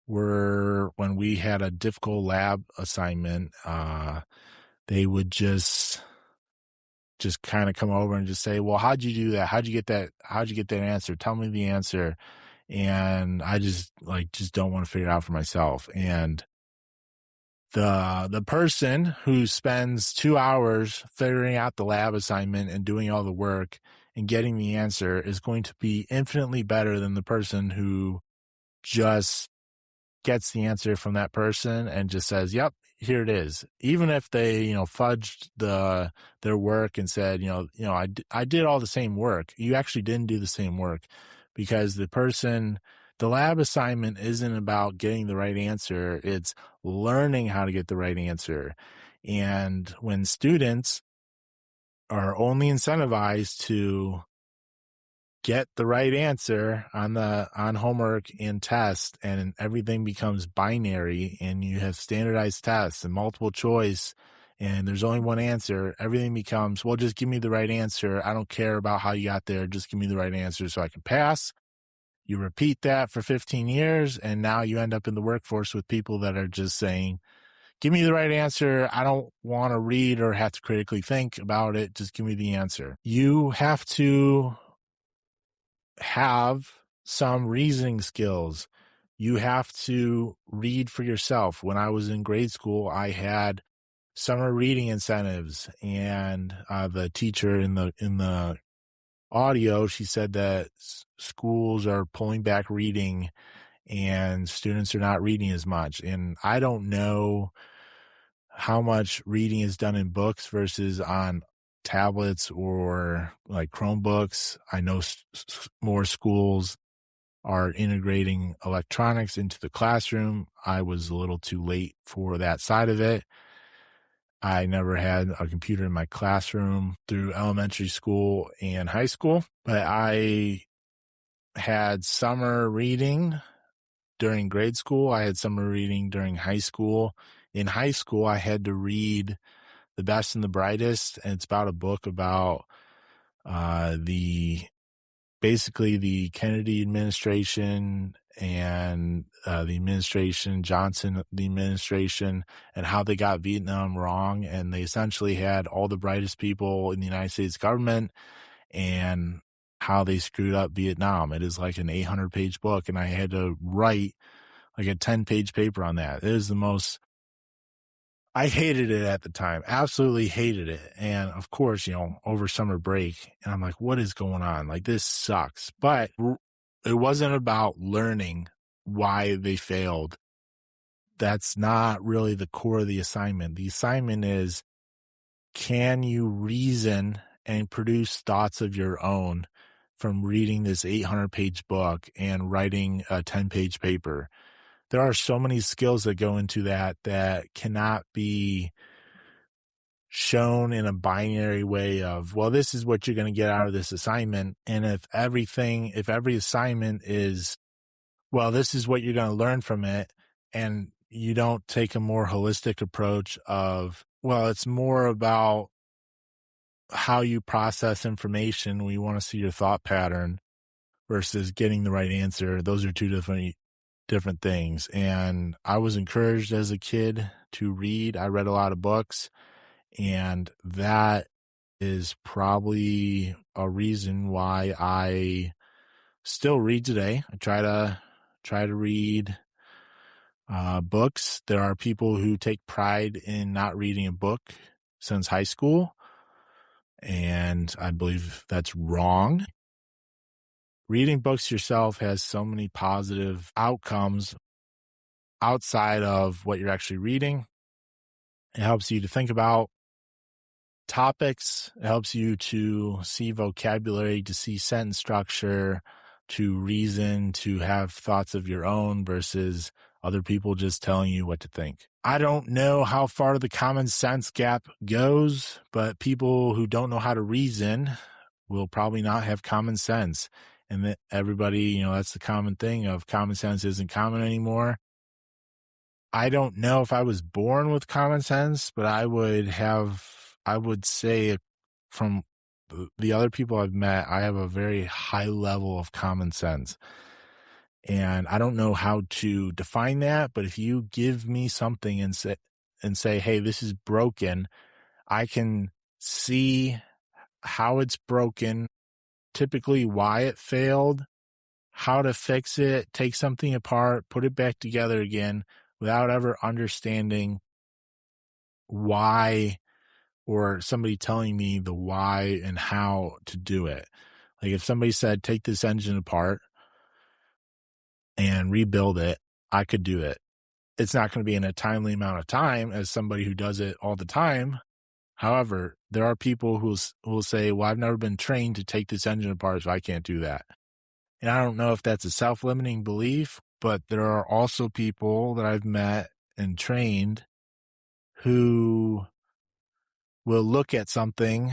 when we had a difficult lab assignment, they would just kind of come over and just say, well, how'd you do that? How'd you get that answer? Tell me the answer. And I just don't want to figure it out for myself. And the person who spends 2 hours figuring out the lab assignment and doing all the work and getting the answer is going to be infinitely better than the person who just gets the answer from that person and just says, yep, here it is. Even if they, fudged their work and said, I did all the same work. You actually didn't do the same work, because the lab assignment isn't about getting the right answer. It's learning how to get the right answer. And when students are only incentivized to get the right answer on homework and test, and everything becomes binary, and you have standardized tests and multiple choice, and there's only one answer, everything becomes, well, just give me the right answer. I don't care about how you got there. Just give me the right answer so I can pass. You repeat that for 15 years, and now you end up in the workforce with people that are just saying, give me the right answer. I don't want to read or have to critically think about it. Just give me the answer. You have to have some reasoning skills. You have to read for yourself. When I was in grade school, I had summer reading incentives, and the teacher in the audio, she said that schools are pulling back reading and students are not reading as much. And I don't know how much reading is done in books versus on tablets or like Chromebooks. I know more schools are integrating electronics into the classroom. I was a little too late for that side of it. I never had a computer in my classroom through elementary school and high school, but I had summer reading during grade school. I had summer reading during high school. In high school, I had to read The Best and the Brightest, and it's about a book about basically the Kennedy administration and the administration, Johnson, the administration, and how they got Vietnam wrong. And they essentially had all the brightest people in the United States government and how they screwed up Vietnam. It is like an 800-page book, and I had to write like a 10-page paper on that. It is the most, I hated it at the time, absolutely hated it. And of course, over summer break, and I'm like, what is going on? Like, this sucks. But it wasn't about learning why they failed. That's not really the core of the assignment. The assignment is, can you reason and produce thoughts of your own from reading this 800-page book and writing a 10-page paper? There are so many skills that go into that cannot be shown in a binary way of, well, this is what you're going to get out of this assignment. And if every assignment is, well, this is what you're going to learn from it, and you don't take a more holistic approach of, well, it's more about how you process information. We want to see your thought pattern versus getting the right answer. Those are two different things. And I was encouraged as a kid to read. I read a lot of books, and that is probably a reason why I still read today. I try to read books. There are people who take pride in not reading a book since high school, and I believe that's wrong. Reading books yourself has so many positive outcomes outside of what you're actually reading. It helps you to think about topics. It helps you to see vocabulary, to see sentence structure, to reason, to have thoughts of your own versus other people just telling you what to think. I don't know how far the common sense gap goes, but people who don't know how to reason will probably not have common sense. And that everybody, that's the common thing of common sense isn't common anymore. I don't know if I was born with common sense, but I would say from the other people I've met, I have a very high level of common sense. And I don't know how to define that, but if you give me something and say, hey, this is broken, I can see how it's broken, typically why it failed, how to fix it, take something apart, put it back together again without ever understanding why, or somebody telling me the why and how to do it. Like if somebody said, take this engine apart and rebuild it, I could do it. It's not going to be in a timely amount of time as somebody who does it all the time. However, there are people who will say, well, I've never been trained to take this engine apart, so I can't do that. And I don't know if that's a self-limiting belief, but there are also people that I've met and trained who will look at something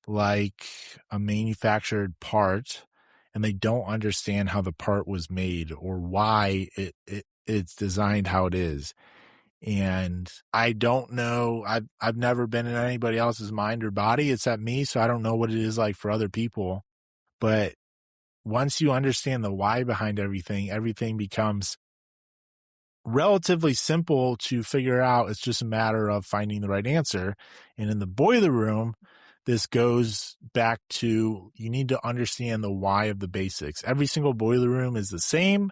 like a manufactured part and they don't understand how the part was made or why it's designed how it is. And I don't know, I've never been in anybody else's mind or body except me, so I don't know what it is like for other people. But once you understand the why behind everything, everything becomes relatively simple to figure out. It's just a matter of finding the right answer. And in the boiler room, this goes back to, you need to understand the why of the basics. Every single boiler room is the same.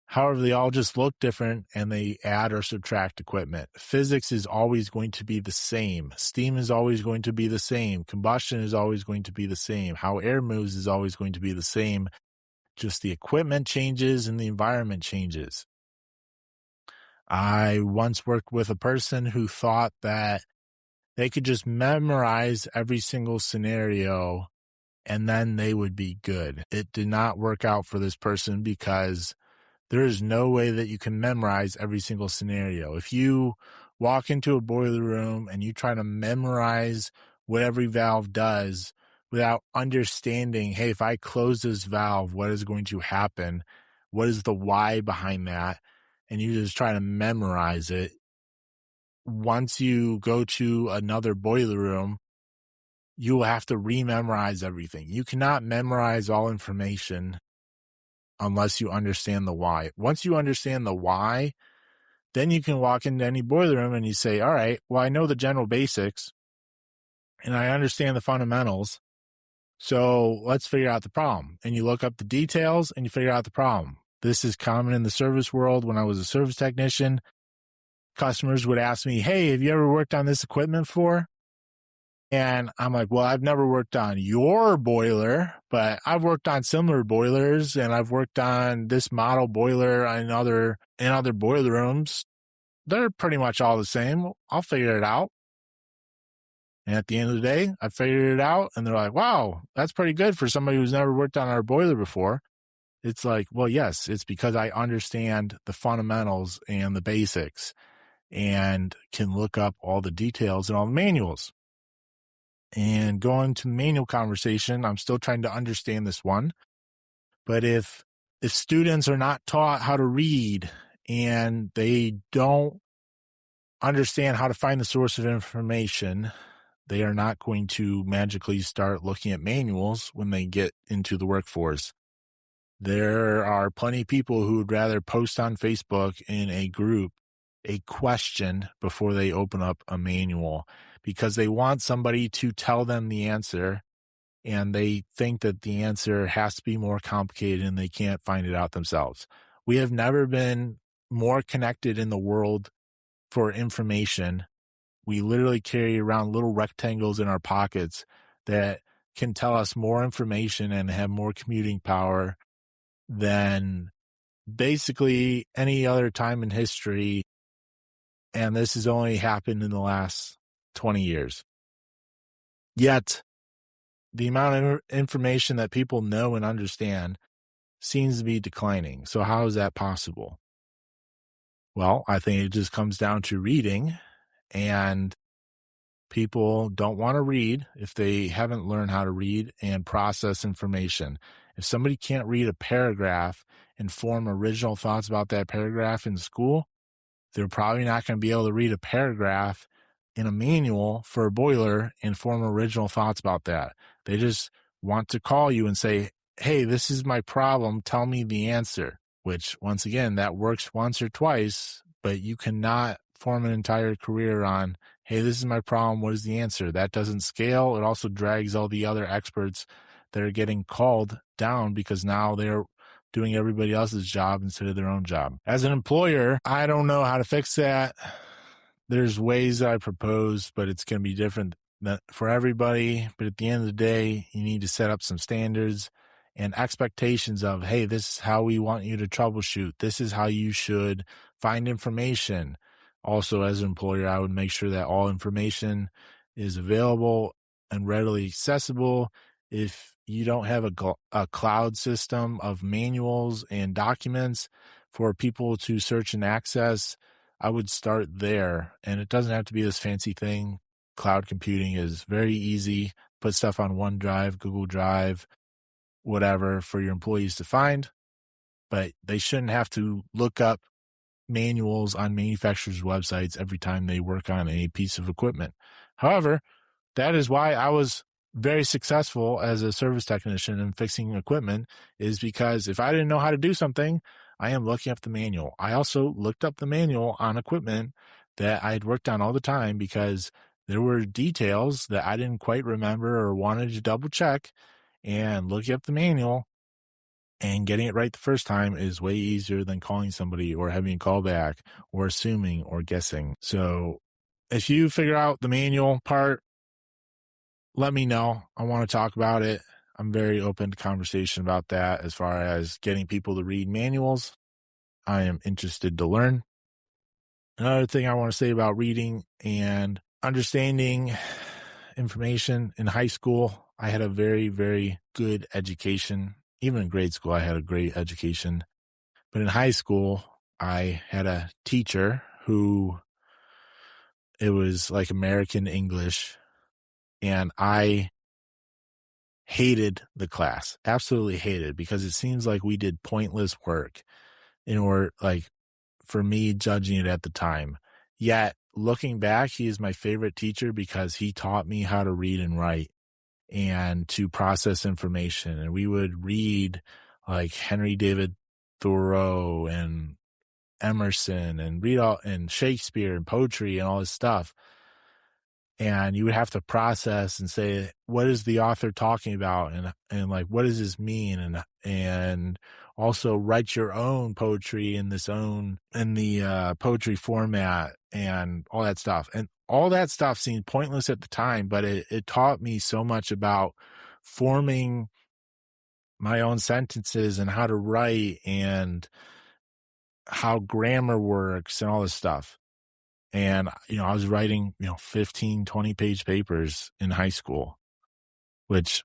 However, they all just look different and they add or subtract equipment. Physics is always going to be the same. Steam is always going to be the same. Combustion is always going to be the same. How air moves is always going to be the same. Just the equipment changes and the environment changes. I once worked with a person who thought that they could just memorize every single scenario and then they would be good. It did not work out for this person because there is no way that you can memorize every single scenario. If you walk into a boiler room and you try to memorize what every valve does without understanding, hey, if I close this valve, what is going to happen? What is the why behind that? And you just try to memorize it. Once you go to another boiler room, you will have to rememorize everything. You cannot memorize all information unless you understand the why. Once you understand the why, then you can walk into any boiler room and you say, all right, well, I know the general basics and I understand the fundamentals. So let's figure out the problem. And you look up the details and you figure out the problem. This is common in the service world. When I was a service technician, customers would ask me, hey, have you ever worked on this equipment before? And I'm like, well, I've never worked on your boiler, but I've worked on similar boilers and I've worked on this model boiler in other boiler rooms. They're pretty much all the same. I'll figure it out. And at the end of the day, I figured it out and they're like, wow, that's pretty good for somebody who's never worked on our boiler before. It's like, well, yes, it's because I understand the fundamentals and the basics. and can look up all the details in all the manuals. And going to the manual conversation, I'm still trying to understand this one. But if students are not taught how to read and they don't understand how to find the source of information, they are not going to magically start looking at manuals when they get into the workforce. There are plenty of people who would rather post on Facebook in a group a question before they open up a manual because they want somebody to tell them the answer, and they think that the answer has to be more complicated and they can't find it out themselves. We have never been more connected in the world for information. We literally carry around little rectangles in our pockets that can tell us more information and have more commuting power than basically any other time in history. And this has only happened in the last 20 years. Yet, the amount of information that people know and understand seems to be declining. So how is that possible? Well, I think it just comes down to reading, and people don't want to read if they haven't learned how to read and process information. If somebody can't read a paragraph and form original thoughts about that paragraph in school, they're probably not going to be able to read a paragraph in a manual for a boiler and form original thoughts about that. They just want to call you and say, hey, this is my problem. Tell me the answer, which once again, that works once or twice, but you cannot form an entire career on, hey, this is my problem. What is the answer? That doesn't scale. It also drags all the other experts that are getting called down because now they're doing everybody else's job instead of their own job. As an employer, I don't know how to fix that. There's ways that I propose, but it's going to be different for everybody. But at the end of the day, you need to set up some standards and expectations of, hey, this is how we want you to troubleshoot. This is how you should find information. Also, as an employer, I would make sure that all information is available and readily accessible. If you don't have a cloud system of manuals and documents for people to search and access, I would start there. And it doesn't have to be this fancy thing. Cloud computing is very easy. Put stuff on OneDrive, Google Drive, whatever for your employees to find. But they shouldn't have to look up manuals on manufacturers' websites every time they work on a piece of equipment. However, that is why I was very successful as a service technician in fixing equipment, is because if I didn't know how to do something, I am looking up the manual. I also looked up the manual on equipment that I had worked on all the time because there were details that I didn't quite remember or wanted to double check, and looking up the manual and getting it right the first time is way easier than calling somebody or having a call back or assuming or guessing. So if you figure out the manual part, let me know. I want to talk about it. I'm very open to conversation about that as far as getting people to read manuals. I am interested to learn. Another thing I want to say about reading and understanding information in high school, I had a very, very good education. Even in grade school, I had a great education. But in high school, I had a teacher who, it was like American English, and I hated the class, absolutely hated, because it seems like we did pointless work in order, like, for me judging it at the time. Yet, looking back, he is my favorite teacher because he taught me how to read and write and to process information. And we would read like Henry David Thoreau and Emerson and read all and Shakespeare and poetry and all this stuff. And you would have to process and say, what is the author talking about? And like, what does this mean? And also write your own poetry in the poetry format and all that stuff. And all that stuff seemed pointless at the time, but it taught me so much about forming my own sentences and how to write and how grammar works and all this stuff. And, I was writing, 15, 20-page papers in high school, which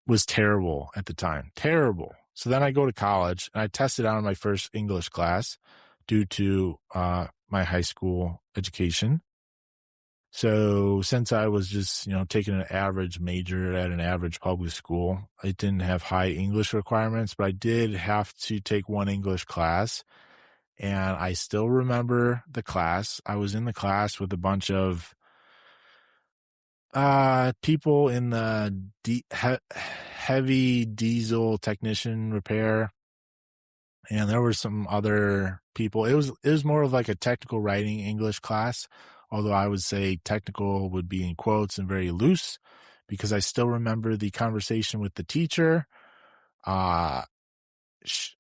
was terrible at the time. Terrible. So then I go to college and I tested out in my first English class due to my high school education. So since I was just, taking an average major at an average public school, I didn't have high English requirements, but I did have to take one English class. And I still remember the class. I was in the class with a bunch of people in the heavy diesel technician repair, and there were some other people. It was more of like a technical writing English class, although I would say technical would be in quotes and very loose, because I still remember the conversation with the teacher. I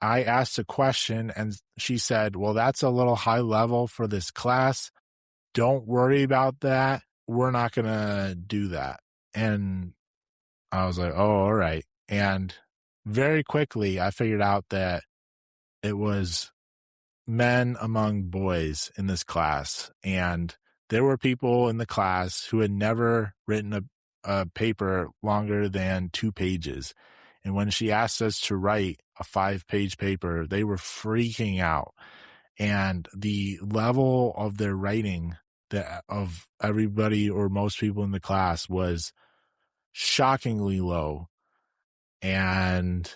asked a question and she said, "Well, that's a little high level for this class. Don't worry about that. We're not going to do that." And I was like, "Oh, all right." And very quickly, I figured out that it was men among boys in this class. And there were people in the class who had never written a paper longer than 2 pages. And when she asked us to write a 5-page paper, they were freaking out. And the level of their writing of everybody or most people in the class was shockingly low. And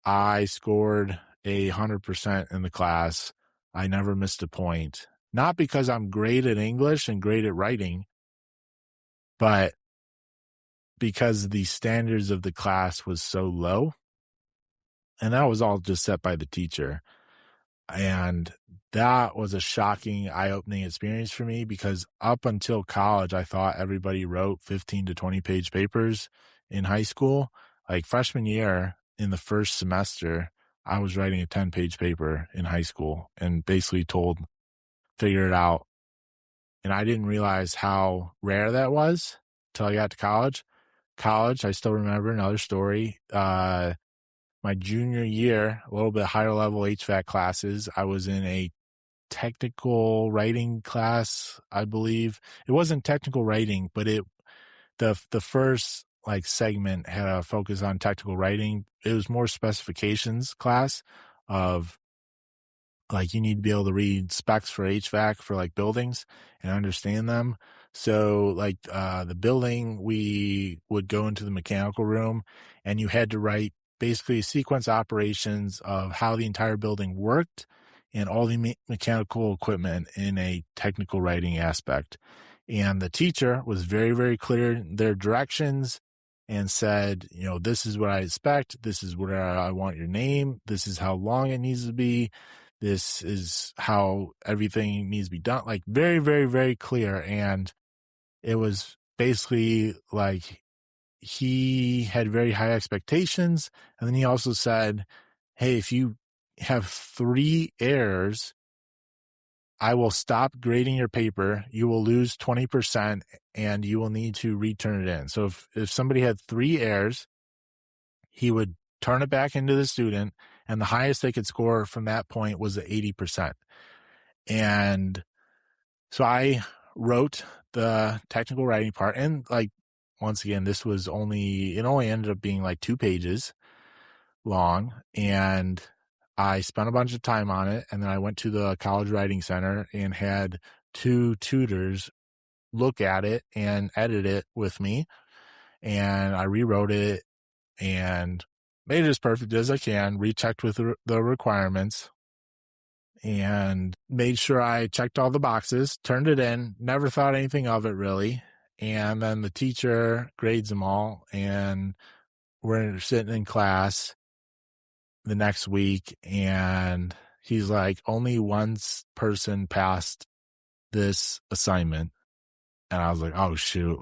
I scored 100% in the class. I never missed a point. Not because I'm great at English and great at writing, but because the standards of the class was so low. And that was all just set by the teacher. And that was a shocking, eye-opening experience for me, because up until college, I thought everybody wrote 15 to 20-page papers in high school. Like freshman year, in the first semester, I was writing a 10-page paper in high school and basically told, figure it out. And I didn't realize how rare that was till I got to college. College, I still remember another story. My junior year, a little bit higher level HVAC classes, I was in a technical writing class, I believe. It wasn't technical writing, but the first segment had a focus on technical writing. It was more specifications class of you need to be able to read specs for HVAC for buildings and understand them. So the building, we would go into the mechanical room and you had to write basically sequence operations of how the entire building worked and all the mechanical equipment in a technical writing aspect. And the teacher was very, very clear in their directions and said, this is what I expect. This is where I want your name. This is how long it needs to be. This is how everything needs to be done. Very, very, very clear. And it was basically he had very high expectations. And then he also said, hey, if you have 3 errors, I will stop grading your paper. You will lose 20% and you will need to return it in. So if somebody had 3 errors, he would turn it back into the student, and the highest they could score from that point was 80%. And so I wrote the technical writing part, and once again, it only ended up being 2 pages long, and I spent a bunch of time on it. And then I went to the college writing center and had 2 tutors look at it and edit it with me. And I rewrote it and made it as perfect as I can, rechecked with the requirements, and made sure I checked all the boxes, turned it in, never thought anything of it really. And then the teacher grades them all, and we're sitting in class the next week, and he's like, only one person passed this assignment. And I was like, oh shoot,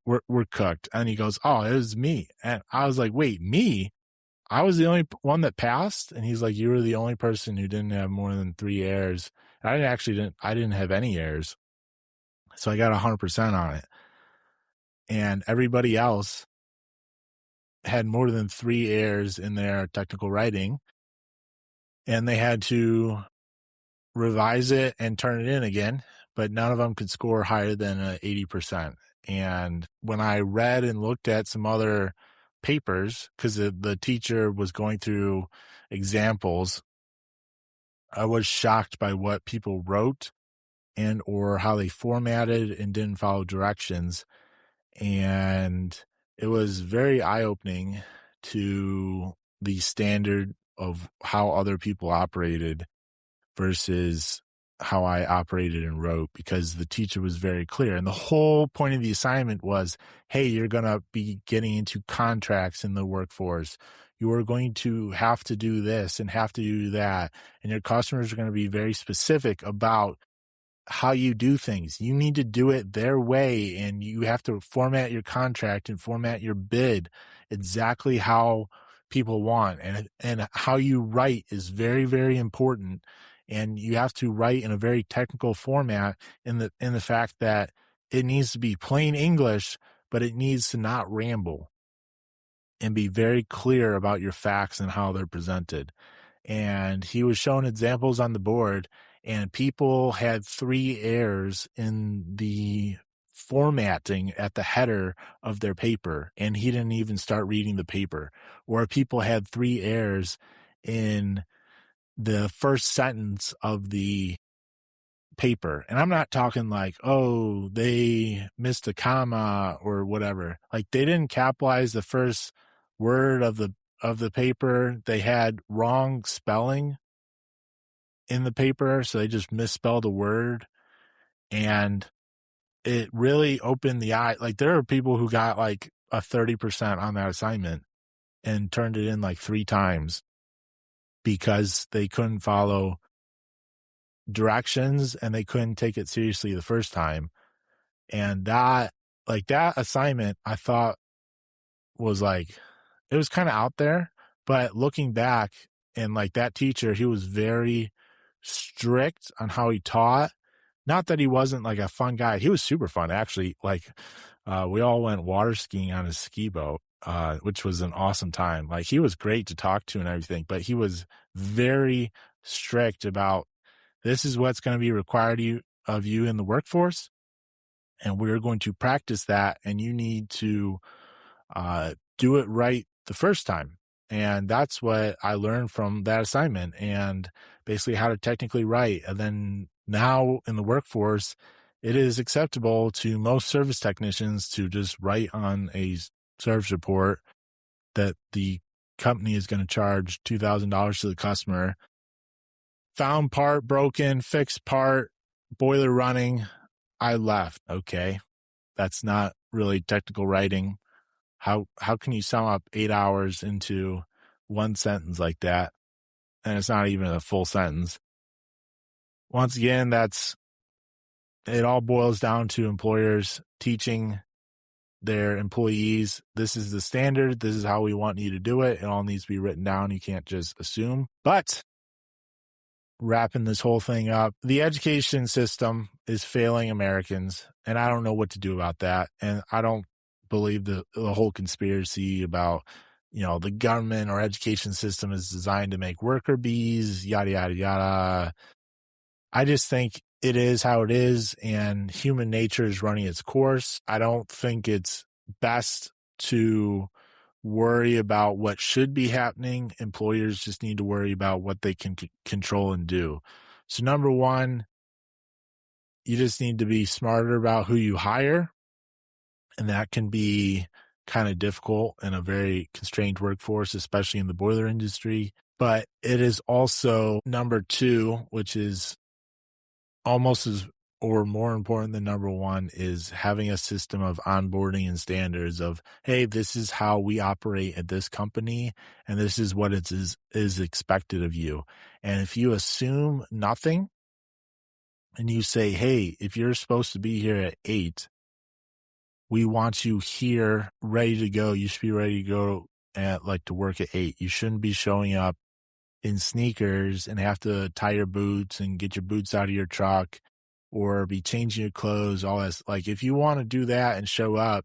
we're cooked. And he goes, oh, it was me. And I was like, wait, me? I was the only one that passed? And he's like, you were the only person who didn't have more than 3 errors. And I didn't have any errors. So I got 100% on it. And everybody else had more than 3 errors in their technical writing. And they had to revise it and turn it in again, but none of them could score higher than 80%. And when I read and looked at some other papers, because the teacher was going through examples I was shocked by what people wrote and or how they formatted and didn't follow directions. And it was very eye-opening to the standard of how other people operated versus how I operated and wrote, because the teacher was very clear. And the whole point of the assignment was, hey, you're going to be getting into contracts in the workforce. You are going to have to do this and have to do that. And your customers are going to be very specific about how you do things. You need to do it their way, and you have to format your contract and format your bid exactly how people want. And how you write is very, very important. And you have to write in a very technical format in the fact that it needs to be plain English, but it needs to not ramble and be very clear about your facts and how they're presented. And he was showing examples on the board, and people had 3 errors in the formatting at the header of their paper, and he didn't even start reading the paper. Or people had 3 errors in the first sentence of the paper. And I'm not talking like, oh, they missed a comma or whatever. Like, they didn't capitalize the first word of the paper. They had wrong spelling in the paper, so they just misspelled a word. And it really opened the eye. Like, there are people who got like a 30% on that assignment and turned it in like 3 times because they couldn't follow directions and they couldn't take it seriously the first time. And that assignment, I thought was like, it was kind of out there, but looking back, and like that teacher, he was very strict on how he taught. Not that he wasn't like a fun guy. He was super fun, actually. Like, we all went water skiing on his ski boat, which was an awesome time. Like, he was great to talk to and everything, but he was very strict about, this is what's going to be required of you in the workforce, and we're going to practice that, and you need to do it right the first time. And that's what I learned from that assignment, and basically how to technically write. And then now in the workforce, it is acceptable to most service technicians to just write on a service report that the company is going to charge $2,000 to the customer. Found part broken, fixed part, boiler running. I left. Okay. That's not really technical writing. How can you sum up 8 hours into one sentence like that? And it's not even a full sentence. Once again, it all boils down to employers teaching their employees, this is the standard, this is how we want you to do it. It all needs to be written down. You can't just assume. But wrapping this whole thing up, the education system is failing Americans, and I don't know what to do about that. And I don't believe the whole conspiracy about, the government or education system is designed to make worker bees, yada, yada, yada. I just think it is how it is, and human nature is running its course. I don't think it's best to worry about what should be happening. Employers just need to worry about what they can control and do. So number one, you just need to be smarter about who you hire. And that can be kind of difficult in a very constrained workforce, especially in the boiler industry. But it is also number two, which is almost as or more important than number one, is having a system of onboarding and standards of, hey, this is how we operate at this company, and this is what is expected of you. And if you assume nothing and you say, hey, if you're supposed to be here at 8, we want you here ready to go. You should be ready to go to work at 8. You shouldn't be showing up in sneakers and have to tie your boots and get your boots out of your truck or be changing your clothes, all that. Like, if you want to do that and show up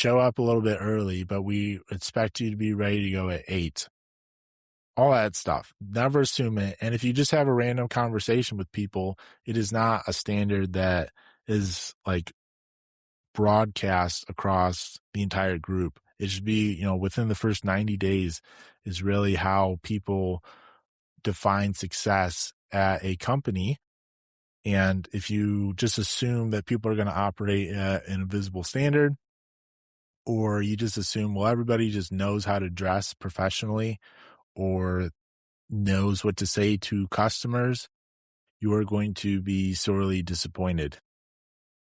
a little bit early, but we expect you to be ready to go at 8. All that stuff. Never assume it. And if you just have a random conversation with people, it is not a standard that is like broadcast across the entire group. It should be, within the first 90 days is really how people define success at a company. And if you just assume that people are going to operate at an invisible standard, or you just assume, well, everybody just knows how to dress professionally or knows what to say to customers, you are going to be sorely disappointed.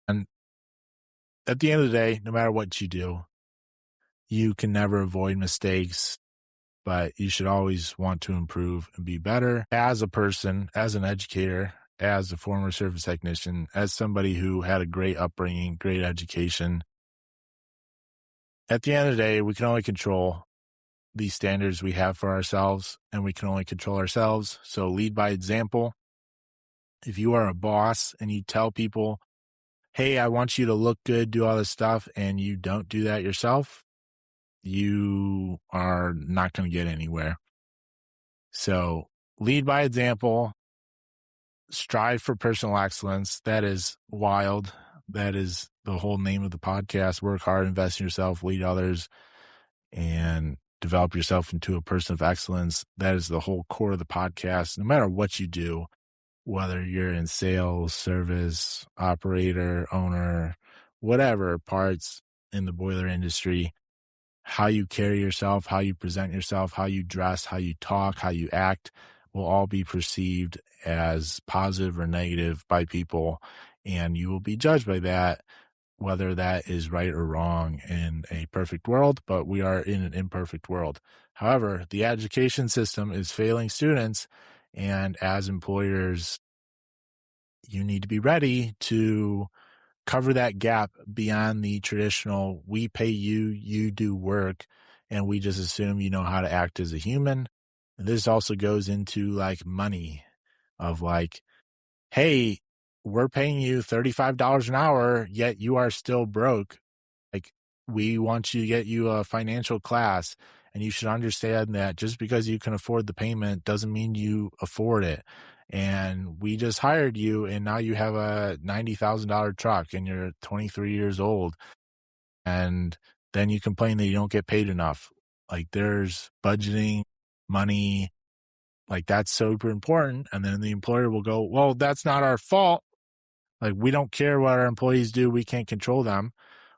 And at the end of the day, no matter what you do, you can never avoid mistakes, but you should always want to improve and be better as a person, as an educator, as a former service technician, as somebody who had a great upbringing, great education. At the end of the day, we can only control these standards we have for ourselves, and we can only control ourselves. So lead by example. If you are a boss and you tell people, hey, I want you to look good, do all this stuff, and you don't do that yourself, you are not going to get anywhere. So lead by example, strive for personal excellence. That is wild. That is the whole name of the podcast. Work hard, invest in yourself, lead others, and develop yourself into a person of excellence. That is the whole core of the podcast. No matter what you do, whether you're in sales, service, operator, owner, whatever parts in the boiler industry, how you carry yourself, how you present yourself, how you dress, how you talk, how you act will all be perceived as positive or negative by people. And you will be judged by that, whether that is right or wrong in a perfect world, but we are in an imperfect world. However, the education system is failing students, and as employers, you need to be ready to cover that gap beyond the traditional, we pay you, you do work, and we just assume you know how to act as a human. And this also goes into like money of like, hey, we're paying you $35 an hour, yet you are still broke. Like, we want you to get you a financial class, and you should understand that just because you can afford the payment doesn't mean you afford it. And we just hired you, and now you have a $90,000 truck, and you're 23 years old, and then you complain that you don't get paid enough. Like, there's budgeting, money, like that's super important. And then the employer will go, well, that's not our fault. Like, we don't care what our employees do. We can't control them.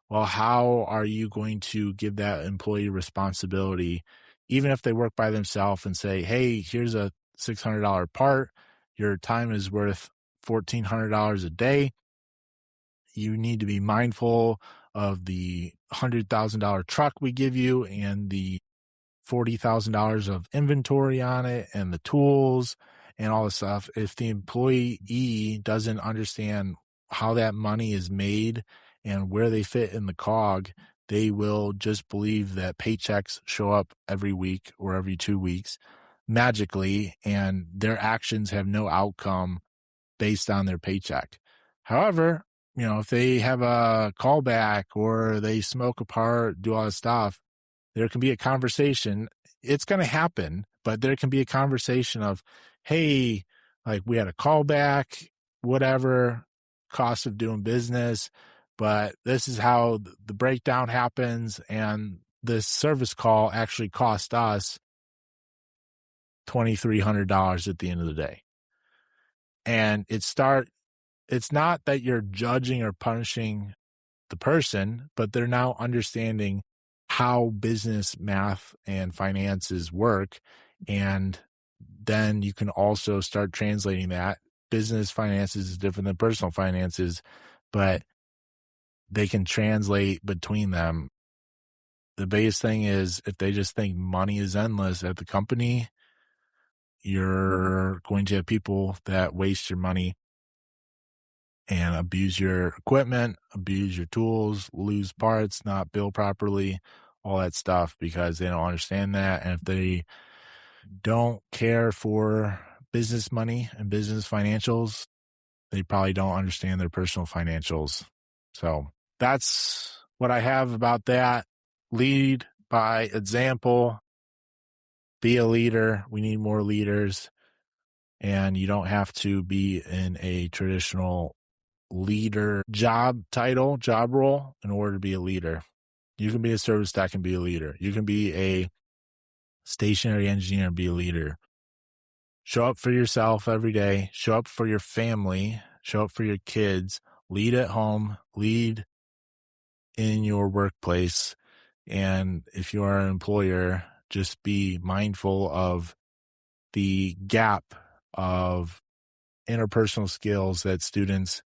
Well, how are you going to give that employee responsibility, even if they work by themselves, and say, hey, here's a $600 part. Your time is worth $1,400 a day. You need to be mindful of the $100,000 truck we give you and the $40,000 of inventory on it and the tools and all this stuff. If the employee doesn't understand how that money is made and where they fit in the cog, they will just believe that paychecks show up every week or every 2 weeks magically, and their actions have no outcome based on their paycheck. However, if they have a callback or they smoke apart, do all this stuff, there can be a conversation. It's going to happen, but there can be a conversation of, hey, like, we had a callback, whatever, cost of doing business, but this is how the breakdown happens, and this service call actually cost us $2,300 at the end of the day. And it's not that you're judging or punishing the person, but they're now understanding how business, math, and finances work. And then you can also start translating that. Business finances is different than personal finances, but they can translate between them. The biggest thing is, if they just think money is endless at the company, you're going to have people that waste your money and abuse your equipment, abuse your tools, lose parts, not bill properly, all that stuff, because they don't understand that. And if they don't care for business money and business financials, they probably don't understand their personal financials. So that's what I have about that. Lead by example. Be a leader. We need more leaders. And you don't have to be in a traditional leader job title, job role in order to be a leader. You can be a service tech and be a leader. You can be a stationary engineer and be a leader. Show up for yourself every day. Show up for your family. Show up for your kids. Lead at home. Lead in your workplace. And if you are an employer, just be mindful of the gap of interpersonal skills that students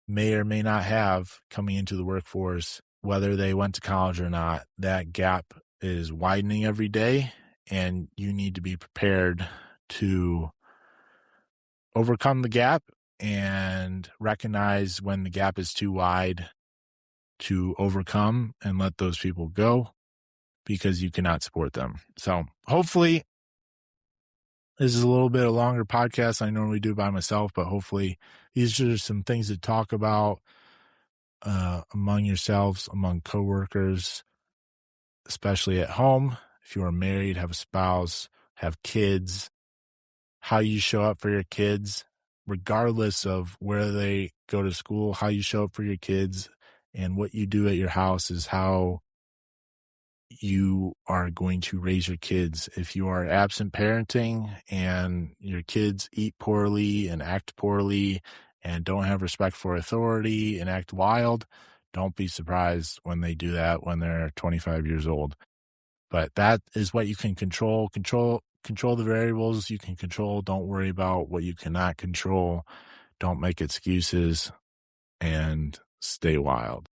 may or may not have coming into the workforce, whether they went to college or not. That gap is widening every day, and you need to be prepared to overcome the gap and recognize when the gap is too wide to overcome and let those people go because you cannot support them. So hopefully this is a little bit of a longer podcast I normally do by myself, but hopefully these are some things to talk about among yourselves, among coworkers, especially at home. If you are married, have a spouse, have kids, how you show up for your kids, regardless of where they go to school, how you show up for your kids and what you do at your house is how you are going to raise your kids. If you are absent parenting and your kids eat poorly and act poorly and don't have respect for authority and act wild, don't be surprised when they do that when they're 25 years old. But that is what you can control. Control the variables you can control. Don't worry about what you cannot control. Don't make excuses and stay wild.